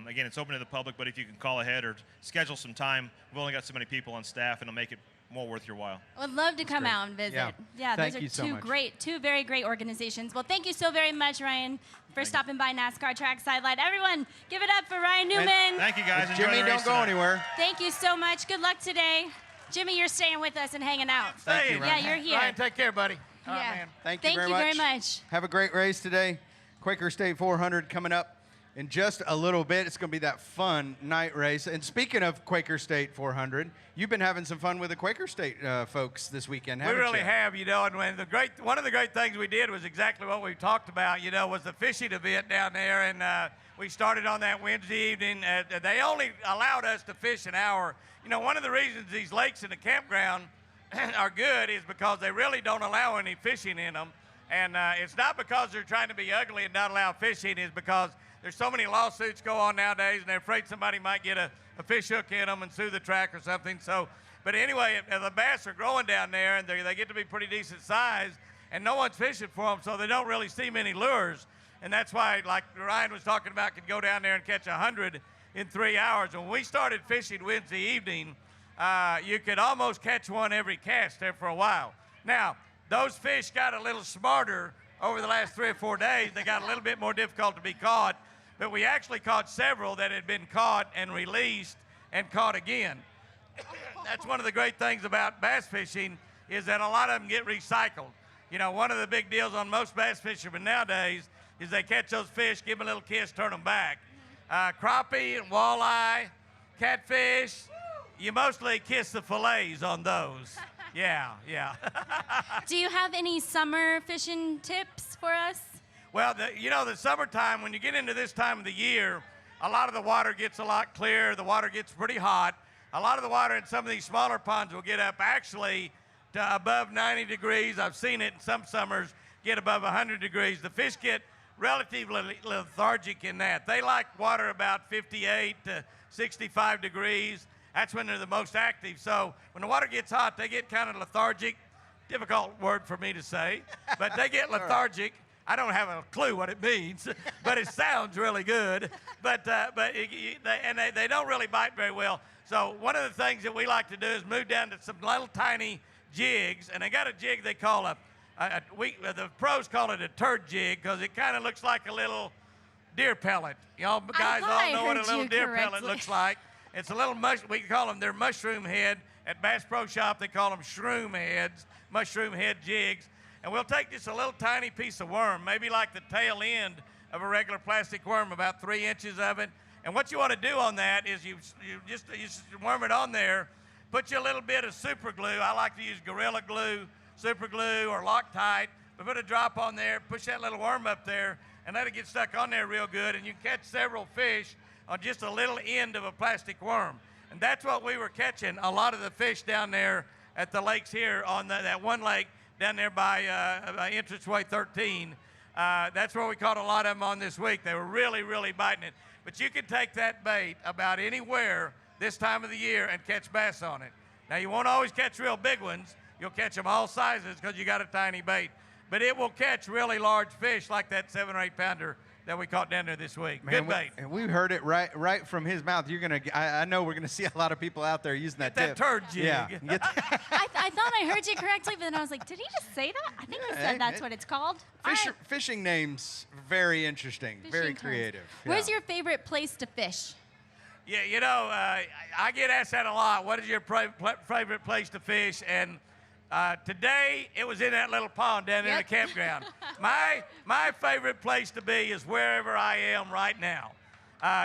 again, it's open to the public, but if you can call ahead or schedule some time, we've only got so many people on staff, and it'll make it more worth your while. I would love to come great. out and visit. Yeah. Thank those you are so much. two very great organizations. Well, thank you so very much, Ryan, for stopping by NASCAR Trackside Live. Everyone, give it up for Ryan Newman. Thank you, guys. Enjoy Jimmy, the race don't go tonight. anywhere. Thank you so much. Good luck today. Jimmy, you're staying with us and hanging out. Thank you, Stay. Ryan. Yeah, you're here. Ryan, take care, buddy. All right, Yeah. man. Thank you very much. Have a great race today. Quaker State 400 coming up in just a little bit. It's going to be that fun night race. And speaking of Quaker State 400, you've been having some fun with the Quaker State folks this weekend, We haven't really you? have, and when one of the great things we did was exactly what we talked about, was the fishing event down there, and we started on that Wednesday evening. They only allowed us to fish an hour. One of the reasons these lakes in the campground are good is because they really don't allow any fishing in them, and it's not because they're trying to be ugly and not allow fishing. It's because there's so many lawsuits go on nowadays, and they're afraid somebody might get a fish hook in them and sue the track or something. So, but anyway, the bass are growing down there, and they get to be pretty decent size, and no one's fishing for them, so they don't really see many lures. And that's why, like Ryan was talking about, could go down there and catch 100 in 3 hours. When we started fishing Wednesday evening, you could almost catch one every cast there for a while. Now, those fish got a little smarter over the last 3 or 4 days. They got a little bit more difficult to be caught. But we actually caught several that had been caught and released and caught again. That's one of the great things about bass fishing is that a lot of them get recycled. One of the big deals on most bass fishermen nowadays is they catch those fish, give them a little kiss, turn them back. Crappie and walleye, catfish, you mostly kiss the fillets on those. Yeah. Do you have any summer fishing tips for us? Well, the summertime, when you get into this time of the year, a lot of the water gets a lot clearer. The water gets pretty hot. A lot of the water in some of these smaller ponds will get up actually above 90 degrees. I've seen it in some summers get above 100 degrees. The fish get relatively lethargic in that. They like water about 58 to 65 degrees. That's when they're the most active. So when the water gets hot, they get kind of lethargic. Difficult word for me to say, but they get lethargic. I don't have a clue what it means, but it sounds really good. But they don't really bite very well. So one of the things that we like to do is move down to some little tiny jigs, and they got a jig they call the pros call it a turd jig because it kind of looks like a little deer pellet. You know, guys all know what a little deer pellet looks like. It's a little we call them their mushroom head. At Bass Pro Shop, they call them shroom heads, mushroom head jigs. And we'll take just a little tiny piece of worm, maybe like the tail end of a regular plastic worm, about 3 inches of it. And what you want to do on that is you just worm it on there, put you a little bit of super glue. I like to use Gorilla Glue, super glue, or Loctite. But put a drop on there, push that little worm up there, and let it get stuck on there real good. And you catch several fish on just a little end of a plastic worm. And that's what we were catching, a lot of the fish down there at the lakes here on that one lake down there by Entranceway 13. That's where we caught a lot of them on this week. They were really, really biting it. But you can take that bait about anywhere this time of the year and catch bass on it. Now, you won't always catch real big ones. You'll catch them all sizes because you got a tiny bait. But it will catch really large fish like that 7 or 8 pounder that we caught down there this week. Man, good bait. And we heard it right from his mouth. You're gonna. I know we're gonna see a lot of people out there using that That tip. turd jig. Yeah. I thought I heard you correctly, but then I was like, did he just say that? I think he said that's what it's called. Fishing names, very interesting, very creative. Where's your favorite place to fish? Yeah, you know, I get asked that a lot. What is your favorite place to fish? And today, it was in that little pond down in the campground. My favorite place to be is wherever I am right now.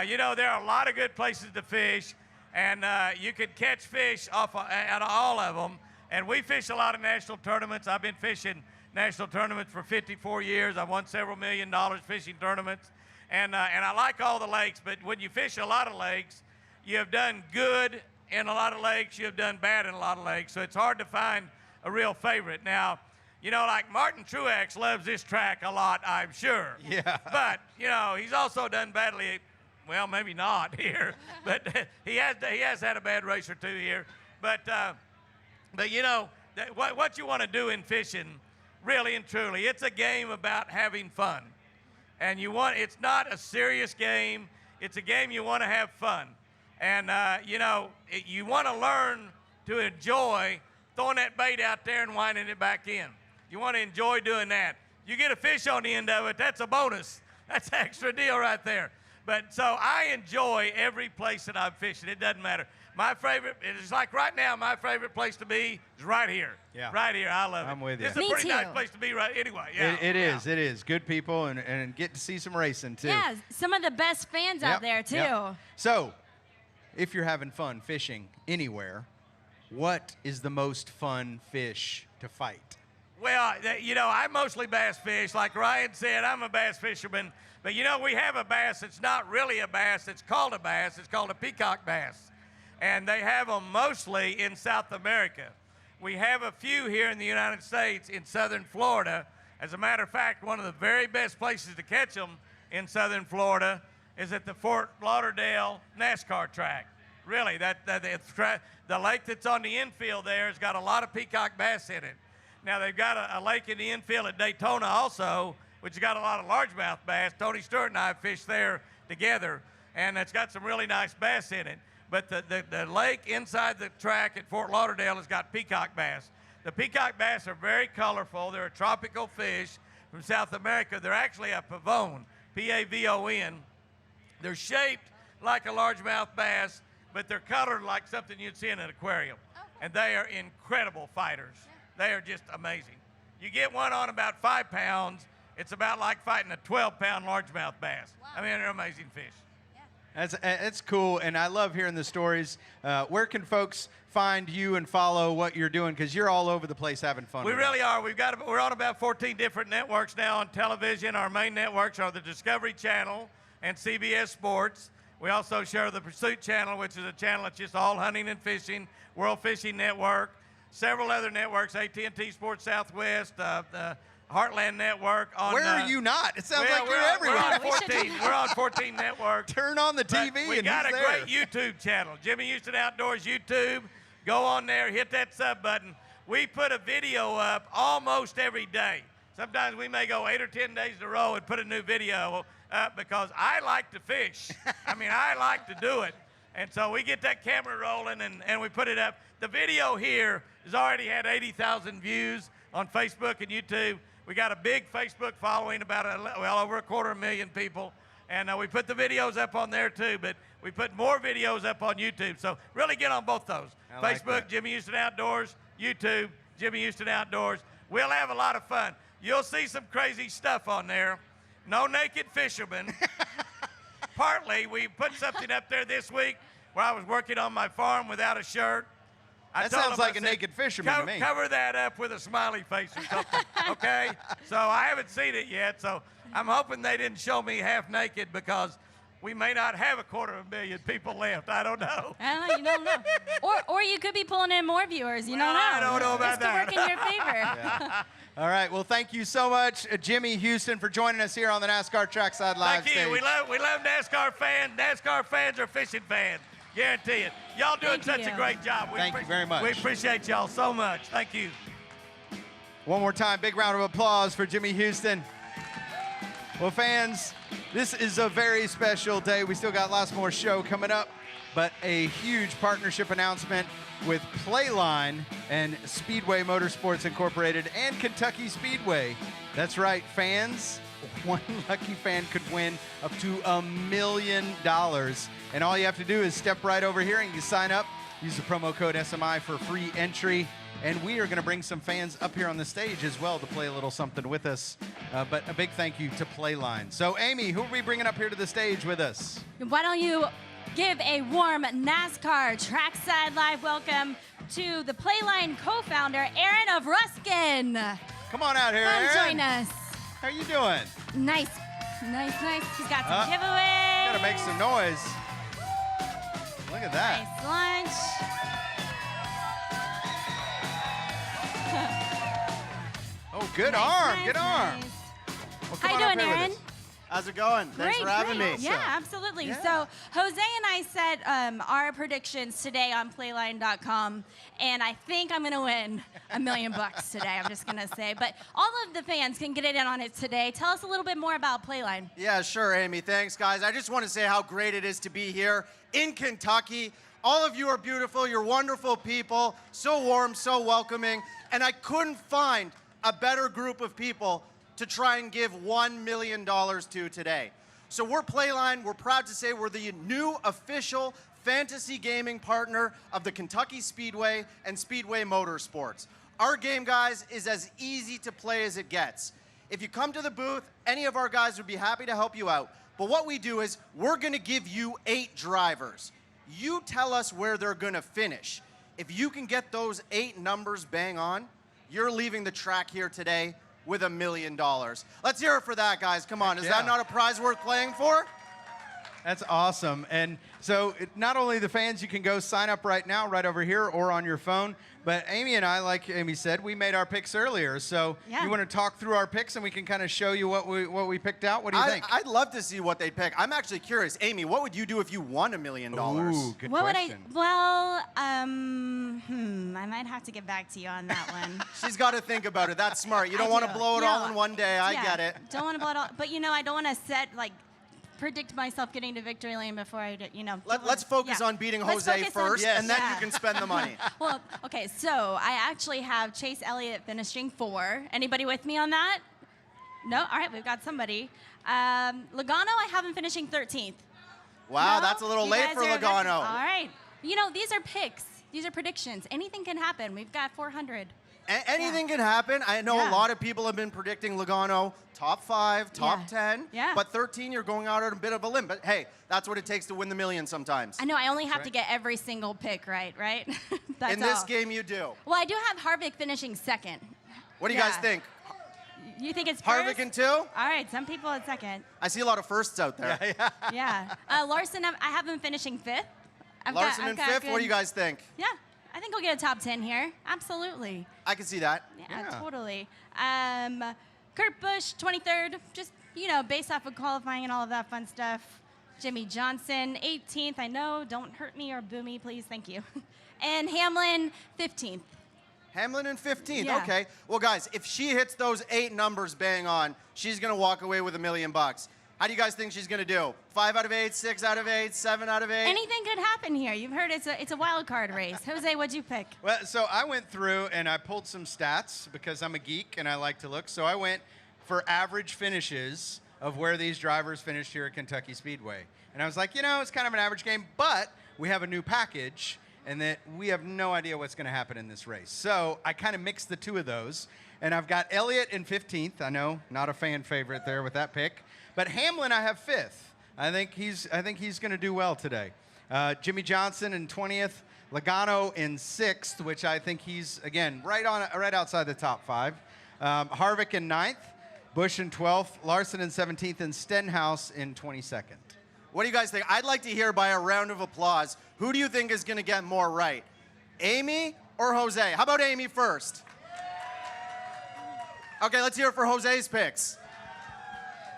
You know, there are a lot of good places to fish, and you can catch fish out of all of them. And we fish a lot of national tournaments. I've been fishing national tournaments for 54 years. I've won several $1 million fishing tournaments. And I like all the lakes, but when you fish a lot of lakes, you have done good in a lot of lakes, you have done bad in a lot of lakes. So it's hard to find a real favorite. Now, you know, like Martin Truex loves this track a lot, I'm sure. Yeah. But, you know, he's also done badly, well, maybe not here, but he has had a bad race or two here. But you know, what you want to do in fishing, really and truly, it's a game about having fun. And it's not a serious game. It's a game you want to have fun. And, you know, you want to learn to enjoy throwing that bait out there and winding it back in. You want to enjoy doing that. You get a fish on the end of it, that's a bonus. That's an extra deal right there. But so I enjoy every place that I'm fishing. It doesn't matter. My favorite, it's like right now, my favorite place to be is right here. Yeah. Right here. I love it. I'm with you. It's a pretty nice place to be right anyway. Yeah. It is. Good people and get to see some racing, too. Yeah, some of the best fans out there, too. Yep. So, if you're having fun fishing anywhere, what is the most fun fish to fight? Well, you know, I mostly bass fish. Like Ryan said, I'm a bass fisherman. But, you know, we have a bass that's not really a bass. It's called a bass. It's called a peacock bass. And they have them mostly in South America. We have a few here in the United States in southern Florida. As a matter of fact, one of the very best places to catch them in southern Florida is at the Fort Lauderdale NASCAR track. Really, the lake that's on the infield there has got a lot of peacock bass in it. Now, they've got a lake in the infield at Daytona also, which has got a lot of largemouth bass. Tony Stewart and I have fished there together, and it's got some really nice bass in it. But the lake inside the track at Fort Lauderdale has got peacock bass. The peacock bass are very colorful. They're a tropical fish from South America. They're actually a pavone, P-A-V-O-N. They're shaped like a largemouth bass, but they're colored like something you'd see in an aquarium. And they are incredible fighters. They are just amazing. You get one on about 5 pounds, it's about like fighting a 12-pound largemouth bass. Wow. I mean, they're amazing fish. That's cool, and I love hearing the stories. Where can folks find you and follow what you're doing? Because you're all over the place having fun. We really are. We're on about 14 different networks now on television. Our main networks are the Discovery Channel and CBS Sports. We also share the Pursuit Channel, which is a channel that's just all hunting and fishing, World Fishing Network. several other networks, AT&T Sports Southwest, the Heartland Network. Where are you not? It sounds like you're everywhere. We're on 14. We're on 14 networks. Turn on the TV but we and got he's a there. great YouTube channel, Jimmy Houston Outdoors YouTube. Go on there, hit that sub button. We put a video up almost every day. Sometimes we may go 8 or 10 days in a row and put a new video up because I like to fish. I mean, I like to do it. And so we get that camera rolling and we put it up. The video here has already had 80,000 views on Facebook and YouTube. We got a big Facebook following, about over 250,000 people. And we put the videos up on there too, but we put more videos up on YouTube. So really get on both those. Facebook, Jimmy Houston Outdoors, YouTube, Jimmy Houston Outdoors. We'll have a lot of fun. You'll see some crazy stuff on there. No naked fishermen. Partly, we put something up there this week where I was working on my farm without a shirt. That sounds like a naked fisherman to me. Cover that up with a smiley face or something, okay? So I haven't seen it yet, so I'm hoping they didn't show me half naked because we may not have 250,000 people left. I don't know. I don't know. You don't know. Or you could be pulling in more viewers. You don't know. I don't know about that. This could work in your favor. Yeah. All right. Well, thank you so much, Jimmy Houston, for joining us here on the NASCAR Trackside Live stage. Thank you. We love NASCAR fans. NASCAR fans are fishing fans. Guarantee it. Y'all doing such a great job. Thank you very much. We appreciate y'all so much. Thank you. One more time, big round of applause for Jimmy Houston. Well, fans, this is a very special day. We still got lots more show coming up, but a huge partnership announcement with Playline and Speedway Motorsports Incorporated and Kentucky Speedway. That's right, fans. One lucky fan could win up to $1 million. And all you have to do is step right over here and you sign up, use the promo code SMI for free entry. And we are going to bring some fans up here on the stage as well to play a little something with us. But a big thank you to Playline. So, Amy, who are we bringing up here to the stage with us? Why don't you give a warm NASCAR Trackside Live welcome to the Playline co-founder, Aaron of Ruskin. Come on out here, Come Aaron. join us. How you doing? Nice. He's got some giveaways. Gotta make some noise. Look at that. Nice lunch. Oh, good arm. Good arm. Nice. Well, How you doing, Aaron? How's it going? Thanks for having me. Yeah, absolutely. Yeah. So Jose and I set our predictions today on Playline.com, and I think I'm going to win $1 million today. I'm just going to say. But all of the fans can get in on it today. Tell us a little bit more about Playline. Yeah, sure, Amy. Thanks, guys. I just want to say how great it is to be here in Kentucky. All of you are beautiful. You're wonderful people. So warm, so welcoming. And I couldn't find a better group of people to try and give $1 million to today. So we're Playline. We're proud to say we're the new official fantasy gaming partner of the Kentucky Speedway and Speedway Motorsports. Our game, guys, is as easy to play as it gets. If you come to the booth, any of our guys would be happy to help you out. But what we do is we're going to give you 8 drivers. You tell us where they're going to finish. If you can get those 8 numbers bang on, you're leaving the track here today with $1 million. Let's hear it for that, guys. Come on. Is that not a prize worth playing for? That's awesome. And so not only the fans, you can go sign up right now, right over here or on your phone. But Amy and I, like Amy said, we made our picks earlier. So you want to talk through our picks and we can kind of show you what we picked out? What do you think? I'd love to see what they pick. I'm actually curious. Amy, what would you do if you won $1 million? Ooh, good What question. would I? Well, I might have to get back to you on that one. She's got to think about it. That's smart. You don't want to blow it all in one day. I get it. Don't want to blow it all. But, I don't want to predict myself getting to victory lane before I do, Let's focus on beating Jose first, and then you can spend the money. Well, okay, so I actually have Chase Elliott finishing 4. Anybody with me on that? No? All right, we've got somebody. Logano, I have him finishing 13th. Wow, No? that's a little You late guys for are Logano. All right. These are picks. These are predictions. Anything can happen. We've got 400. Anything can happen. I know a lot of people have been predicting Logano top 5, top 10. Yeah. But 13, you're going out on a bit of a limb. But hey, that's what it takes to win the million sometimes. I know. I only have to get every single pick right? That's In this all. game, you do. Well, I do have Harvick finishing 2nd. What do you guys think? You think it's Harvick first? in 2? All right, some people at 2nd. I see a lot of firsts out there. Yeah. Larson, I have him finishing 5th. Larson in 5th? What do you guys think? Yeah. I think he'll get a top 10 here. Absolutely. I can see that. Yeah, Yeah. totally. Kurt Busch, 23rd, just, based off of qualifying and all of that fun stuff. Jimmy Johnson, 18th. I know, don't hurt me or boo me, please. Thank you. And Hamlin, 15th. Hamlin in 15th. Yeah. Okay. Well, guys, if she hits those 8 numbers bang on, she's going to walk away with $1 million. How do you guys think she's going to do? 5 out of 8, 6 out of 8, 7 out of 8? Anything could happen here. You've heard it's a wild card race. Jose, what'd you pick? Well, so I went through and I pulled some stats because I'm a geek and I like to look. So I went for average finishes of where these drivers finished here at Kentucky Speedway. And I was like, it's kind of an average game, but we have a new package and that we have no idea what's going to happen in this race. So I kind of mixed the two of those. And I've got Elliott in 15th. I know, not a fan favorite there with that pick. But Hamlin, I have 5th. I think he's going to do well today. Jimmy Johnson in 20th. Logano in 6th, which I think he's, again, right outside the top 5. Harvick in 9th. Busch in 12th. Larson in 17th. And Stenhouse in 22nd. What do you guys think? I'd like to hear by a round of applause, who do you think is going to get more right? Amy or Jose? How about Amy first? Okay, let's hear it for Jose's picks.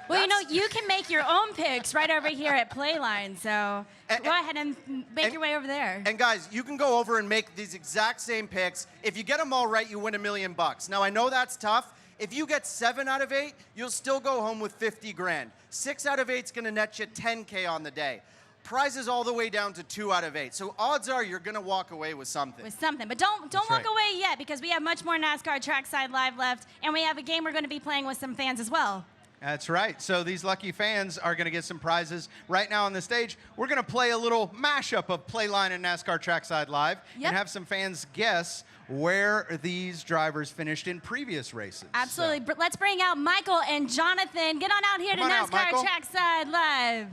Well, you can make your own picks right over here at Playline, so go ahead and make your way over there. And guys, you can go over and make these exact same picks. If you get them all right, you win $1 million. Now, I know that's tough. If you get 7 out of 8, you'll still go home with 50 grand. 6 out of 8 is going to net you 10K on the day. Prizes all the way down to 2 out of 8. So odds are you're going to walk away with something. But don't walk right. away yet, because we have much more NASCAR Trackside Live left, and we have a game we're going to be playing with some fans as well. That's right. So these lucky fans are going to get some prizes right now on the stage. We're going to play a little mashup of Playline and NASCAR Trackside Live and have some fans guess where these drivers finished in previous races. Absolutely. Let's bring out Michael and Jonathan. Get on out here to NASCAR Trackside Live.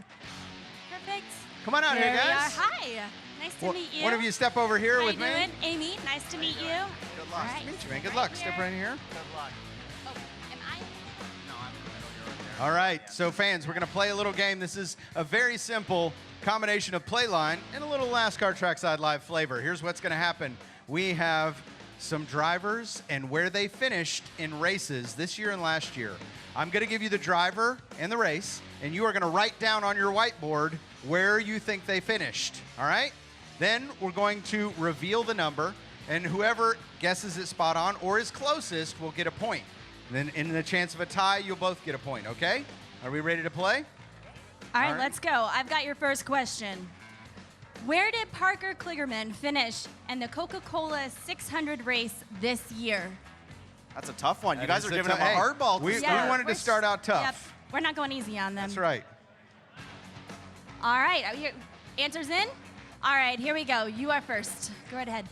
Perfect. Come on out here, guys. We are. Hi. Nice to meet you. One of you step over here How with you me. doing? Amy, nice to meet you. Good luck. All right. Meet you, man. Good luck. Step right in here. Good luck. Oh, am I? All right, so fans, we're going to play a little game. This is a very simple combination of Playline and a little NASCAR Trackside Live flavor. Here's what's going to happen. We have some drivers and where they finished in races this year and last year. I'm going to give you the driver and the race, and you are going to write down on your whiteboard where you think they finished, all right? Then we're going to reveal the number, and whoever guesses it spot on or is closest will get a point. Then in the chance of a tie, you'll both get a point, okay? Are we ready to play? All right, let's go. I've got your first question. Where did Parker Kligerman finish in the Coca-Cola 600 race this year? That's a tough one. You guys are That is giving them a hard ball. We wanted to start out tough. Yep, we're not going easy on them. That's right. All right, answers in? All right, here we go. You are first. Go right ahead.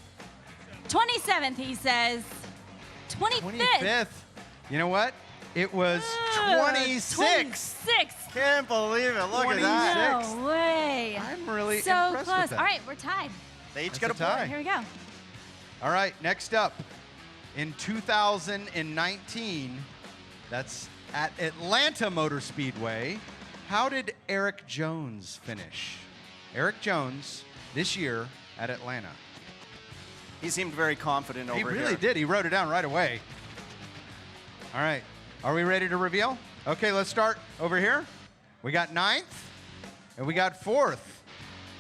27th, he says. 25th. 25th. You know what? It was 26. 26. Can't believe it. Look at that. No way. I'm really so impressed close. with that. All right, we're tied. They each That's got a a tie. point. Here we go. All right, next up. In 2019, that's at Atlanta Motor Speedway, how did Aric Jones finish? Aric Jones this year at Atlanta. He seemed very confident over He here. really did. He wrote it down right away. All right. Are we ready to reveal? Okay, let's start over here. We got 9th, and we got 4th.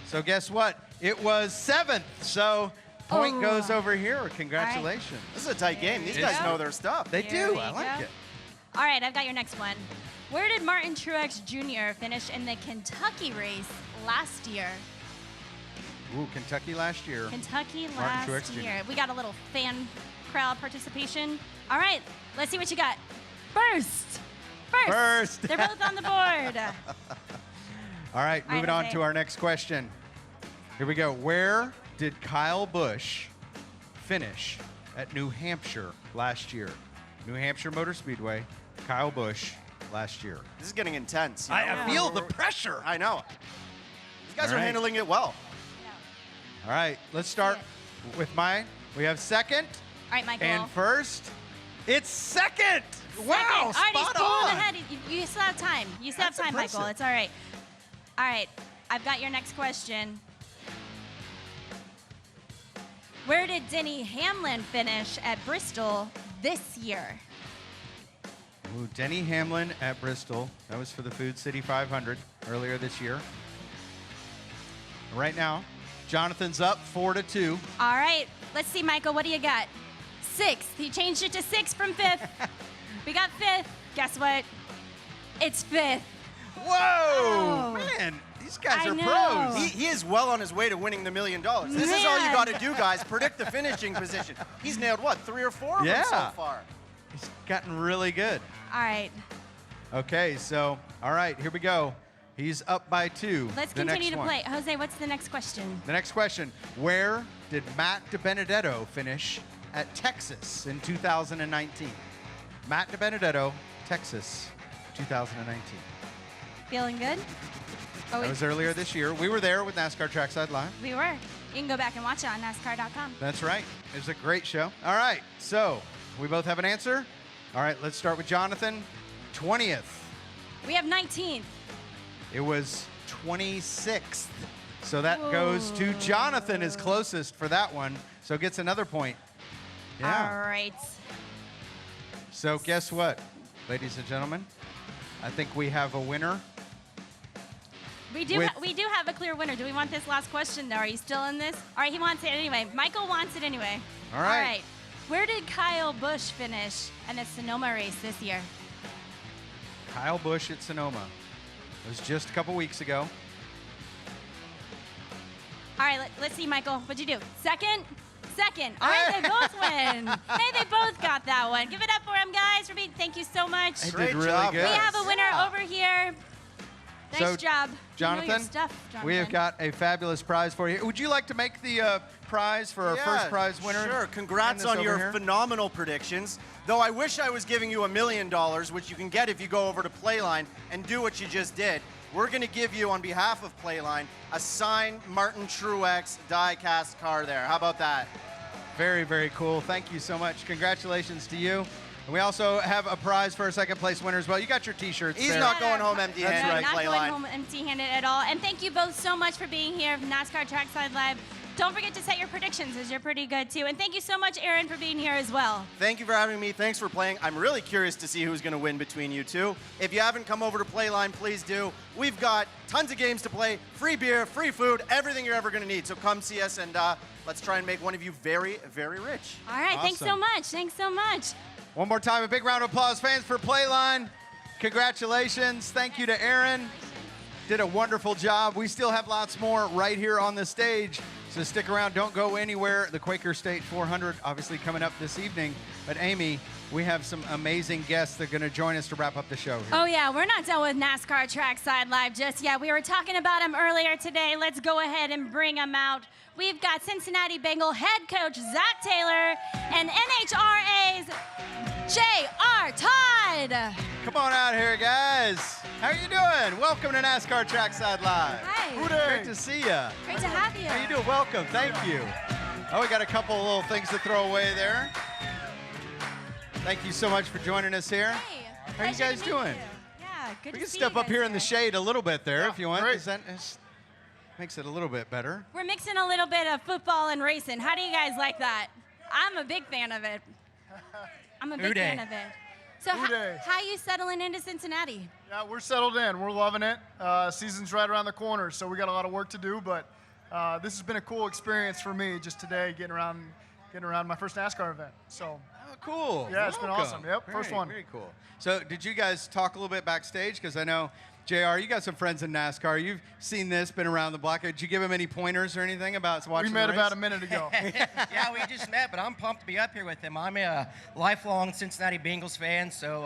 So guess what? It was 7th. So point goes over here. Congratulations. This is a tight game. These guys know their stuff. They Here do. we I like go. it. All right, I've got your next one. Where did Martin Truex Jr. finish in the Kentucky race last year? Ooh, Kentucky last year. Kentucky Martin last Truex Jr. year. We got a little fan crowd participation. All right, let's see what you got. First. They're both on the board. All right, All right, moving on Jose. to our next question. Here we go. Where did Kyle Busch finish at New Hampshire last year? New Hampshire Motor Speedway, Kyle Busch last year. This is getting intense. You I know? feel the pressure. I know. These guys All are right. handling it well. All right, let's start with mine. We have second All right, Michael. and first. It's second. Wow, All right, he's spot pulling on. ahead. You still have time. You still That's have time, Michael. impressive. It's all right. All right, I've got your next question. Where did Denny Hamlin finish at Bristol this year? Ooh, Denny Hamlin at Bristol. That was for the Food City 500 earlier this year. Right now, Jonathan's up 4-2. All right, let's see, Michael, what do you got? 6th. He changed it to 6 from 5th. We got 5th. Guess what? It's 5th. Whoa! Oh. Man, these guys I are know. pros. He is well on his way to winning the $1 million. This is all you Man. got to do, guys. Predict the finishing position. He's nailed, what, 3 or 4 of them so Yeah. far? He's gotten really good. All right, Okay, so, all right, here we go. He's up by 2. let's The continue next to one. play. Jose, what's the next question? The next question, where did Matt DiBenedetto finish at Texas in 2019? Matt DiBenedetto, Texas, 2019. Feeling good? Oh, That was earlier this year. We were there with NASCAR Trackside Live. we were. You can go back and watch it on NASCAR.com. That's right. It was a great show. All right, so we both have an answer. All right, let's start with Jonathan. 20th. We have 19th. It was 26th. So that goes to Jonathan is closest for that one. So gets another point. Yeah. All right. So guess what, ladies and gentlemen? I think we have a winner. We do With- we do have a clear winner. Do we want this last question, though? Are you still in this? All right, he wants it anyway. Michael wants it anyway. All right. All right. Where did Kyle Busch finish in a Sonoma race this year? Kyle Busch at Sonoma. It was just a couple weeks ago. All right, let's see, Michael. What'd you do? Second? Second. All right, they both win. Hey, they both got that one. Give it up for them, guys. Thank you so much. They Great did really job, good. We guys. have a winner Yeah. over here. Nice So, job. You know your Jonathan, stuff, Jonathan. we have got a fabulous prize for you. Would you like to make the prize for our Yeah, first prize winner? Sure. Hand Congrats this on over your here. phenomenal predictions. Though I wish I was giving you $1 million, which you can get if you go over to Playline and do what you just did. We're going to give you, on behalf of Playline, a signed Martin Truex die-cast car there. How about that? Very, very cool. Thank you so much. Congratulations to you. And we also have a prize for our second place winner as well. You got your T-shirts He's there. not going home empty-handed. That's right. Not going Playline. home empty-handed at all. And thank you both so much for being here, NASCAR Trackside Live. Don't forget to set your predictions, as you're pretty good too. And thank you so much, Aaron, for being here as well. Thank you for having me. Thanks for playing. I'm really curious to see who's going to win between you two. If you haven't come over to Playline, please do. We've got tons of games to play, free beer, free food, everything you're ever going to need. So come see us, and let's try and make one of you very, very rich. All right, thanks so Awesome. much. Thanks so much. One more time, a big round of applause, fans, for Playline. Congratulations. Thank you to Aaron. Did a wonderful job. We still have lots more right here on the stage. So stick around. Don't go anywhere. The Quaker State 400 obviously coming up this evening. But Amy, we have some amazing guests that are going to join us to wrap up the show here. Oh, yeah, we're not done with NASCAR Trackside Live just yet. We were talking about him earlier today. Let's go ahead and bring him out. We've got Cincinnati Bengal head coach Zach Taylor and NHRA's J.R. Todd. Come on out here, guys. How are you doing? Welcome to NASCAR Trackside Live. Hi. Great to see you. Great to have you. How you doing? Welcome. Thank you. Oh, we got a couple of little things to throw away there. Thank you so much for joining us here. Hey, How you pleasure to guys meet doing? you. Yeah, good We to can see step you up here guys in the here. shade a little bit there if you want. great. Is that makes it a little bit better? We're mixing a little bit of football and racing. How do you guys like that? I'm a big fan of it. I'm a big Hooday. fan of it. So Hooday. how you settling into Cincinnati? Yeah, we're settled in. We're loving it. Season's right around the corner, so we got a lot of work to do. But this has been a cool experience for me just today, getting around my first NASCAR event. So Oh, cool. Yeah, it's been Welcome. awesome. Yep, first one. Very cool. So did you guys talk a little bit backstage? Because I know, JR, you got some friends in NASCAR. You've seen this, been around the block. Did you give them any pointers or anything about watching we met the race? about a minute ago. Yeah, we just met, but I'm pumped to be up here with him. I'm a lifelong Cincinnati Bengals fan, so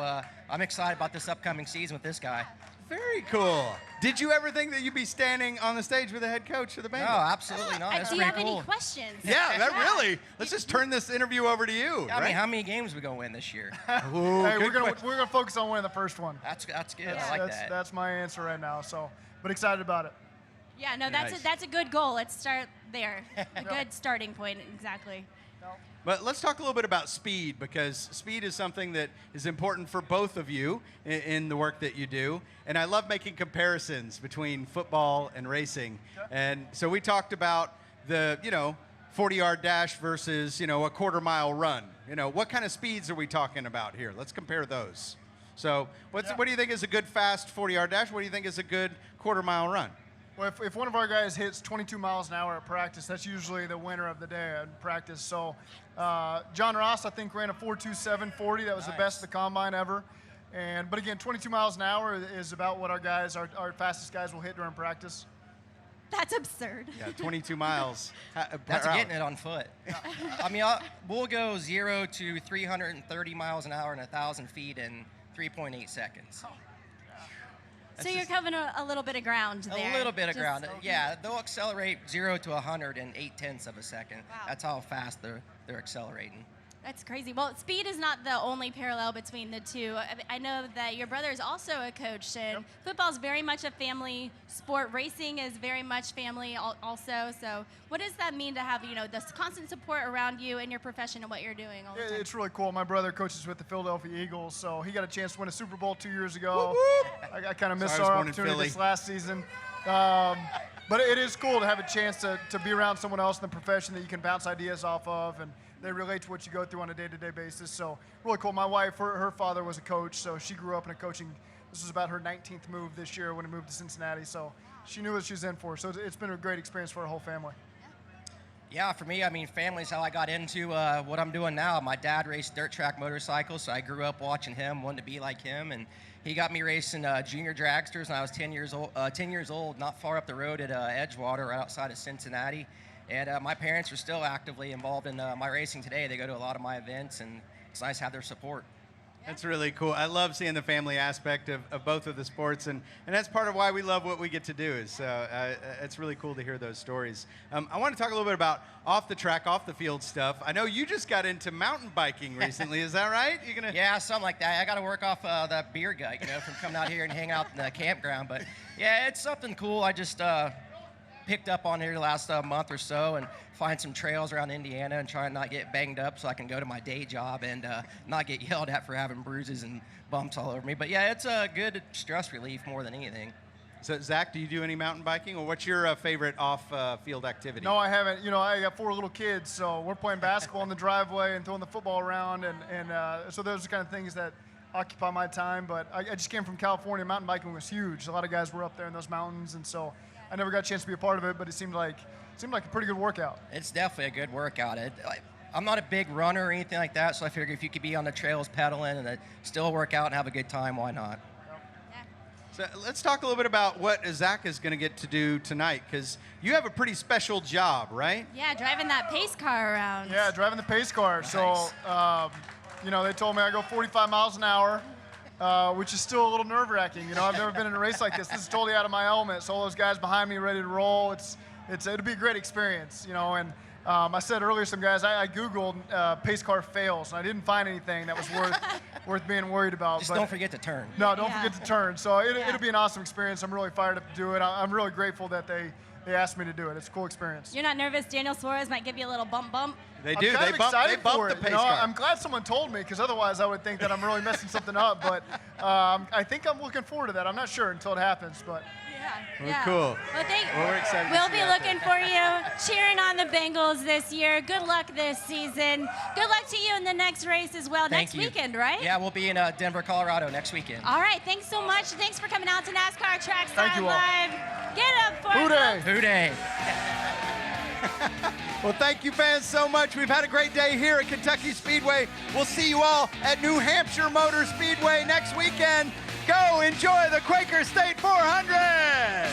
I'm excited about this upcoming season with this guy. Very cool. Did you ever think that you'd be standing on the stage with the head coach of the No, Bengals? absolutely not. That's Do you pretty have cool. any questions? Yeah, that really. Let's just turn this interview over to you. I right? mean, how many games we gonna win this year? Ooh, Hey, good we're gonna focus on winning the first one. That's good. I like that. That's my answer right now. So, but excited about it. Yeah, no, that's Nice. that's a good goal. Let's start there. A good starting point, exactly. But let's talk a little bit about speed, because speed is something that is important for both of you in the work that you do. And I love making comparisons between football and racing. And so we talked about the, 40-yard dash versus, a quarter-mile run? What kind of speeds are we talking about here? Let's compare those. So what do you think is a good fast 40-yard dash? What do you think is a good quarter-mile run? Well, if one of our guys hits 22 miles an hour at practice, that's usually the winner of the day at practice. So John Ross, I think, ran a 4.27.40. That was the best of the combine ever. But again, 22 miles an hour is about what our fastest guys will hit during practice. That's absurd. Yeah, 22 miles. That's getting it on foot. I mean, we'll go 0 to 330 miles an hour and 1,000 feet in 3.8 seconds. So you're covering a little bit of ground there. A little bit of ground. Yeah, they'll accelerate 0 to 100 in 0.8 of a second. Wow. That's how fast they're accelerating. That's crazy. Well, speed is not the only parallel between the two. I know that your brother is also a coach, and football is very much a family sport. Racing is very much family also. So what does that mean to have, this constant support around you in your profession and what you're doing all the time? It's really cool. My brother coaches with the Philadelphia Eagles, so he got a chance to win a Super Bowl 2 years ago. I kind of missed our opportunity this last season. But it is cool to have a chance to be around someone else in the profession that you can bounce ideas off of, and they relate to what you go through on a day-to-day basis. So really cool. My wife, her father was a coach, so she grew up in a coaching. This was about her 19th move this year when it moved to Cincinnati. So she knew what she was in for. So it's been a great experience for our whole family. Yeah, for me, I mean, family's how I got into what I'm doing now. My dad raced dirt track motorcycles, so I grew up watching him, wanted to be like him, and he got me racing junior dragsters when I was 10 years old, not far up the road at Edgewater, right outside of Cincinnati. And my parents are still actively involved in my racing today. They go to a lot of my events, and it's nice to have their support. That's really cool. I love seeing the family aspect of both of the sports, and that's part of why we love what we get to do. Is it's really cool to hear those stories. I want to talk a little bit about off the track, off the field stuff. I know you just got into mountain biking recently. Is that right? You're gonna? Yeah, something like that. I got to work off that beer gut, from coming out here and hanging out in the campground. But yeah, it's something cool. I just picked up on here the last month or so and find some trails around Indiana and try and not get banged up so I can go to my day job and not get yelled at for having bruises and bumps all over me. But yeah, it's a good stress relief more than anything. So Zach, do you do any mountain biking, or what's your favorite off-field activity? No, I haven't. I got 4 little kids, so we're playing basketball in the driveway and throwing the football around, and so those are the kind of things that occupy my time. But I just came from California. Mountain biking was huge. A lot of guys were up there in those mountains, and so I never got a chance to be a part of it, but it seemed like a pretty good workout. It's definitely a good workout. I'm not a big runner or anything like that, so I figure if you could be on the trails pedaling and still work out and have a good time, why not? So let's talk a little bit about what Zach is going to get to do tonight, because you have a pretty special job, right? Yeah, driving that pace car around. Yeah, driving the pace car. Nice. So, they told me I go 45 miles an hour. Which is still a little nerve-wracking. I've never been in a race like this. This is totally out of my element. So all those guys behind me ready to roll. It'll be a great experience, And I said earlier, some guys, I Googled pace car fails, and I didn't find anything that was worth being worried about. Just don't forget to turn. No, don't forget to turn. So it'll be an awesome experience. I'm really fired up to do it. I'm really grateful that they asked me to do it. It's a cool experience. You're not nervous Daniel Suarez might give you a little bump? They do. They bump the pace car. I'm glad someone told me, because otherwise I would think that I'm really messing something up. But I think I'm looking forward to that. I'm not sure until it happens, but. Yeah. Cool. Well, we're excited. We'll be looking for you, cheering on the Bengals this year. Good luck this season. Good luck to you in the next race as well. Thank you. Weekend, right? Yeah, we'll be in Denver, Colorado next weekend. All right. Thanks so much. Thanks for coming out to NASCAR Trackside Thank you all. Live. Get up for Hooray! Hooray! Well, thank you, fans, so much. We've had a great day here at Kentucky Speedway. We'll see you all at New Hampshire Motor Speedway next weekend. Go enjoy the Quaker State 400! I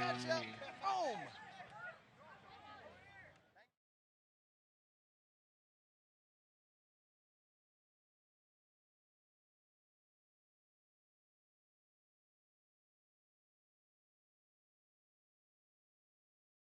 gotcha. Boom.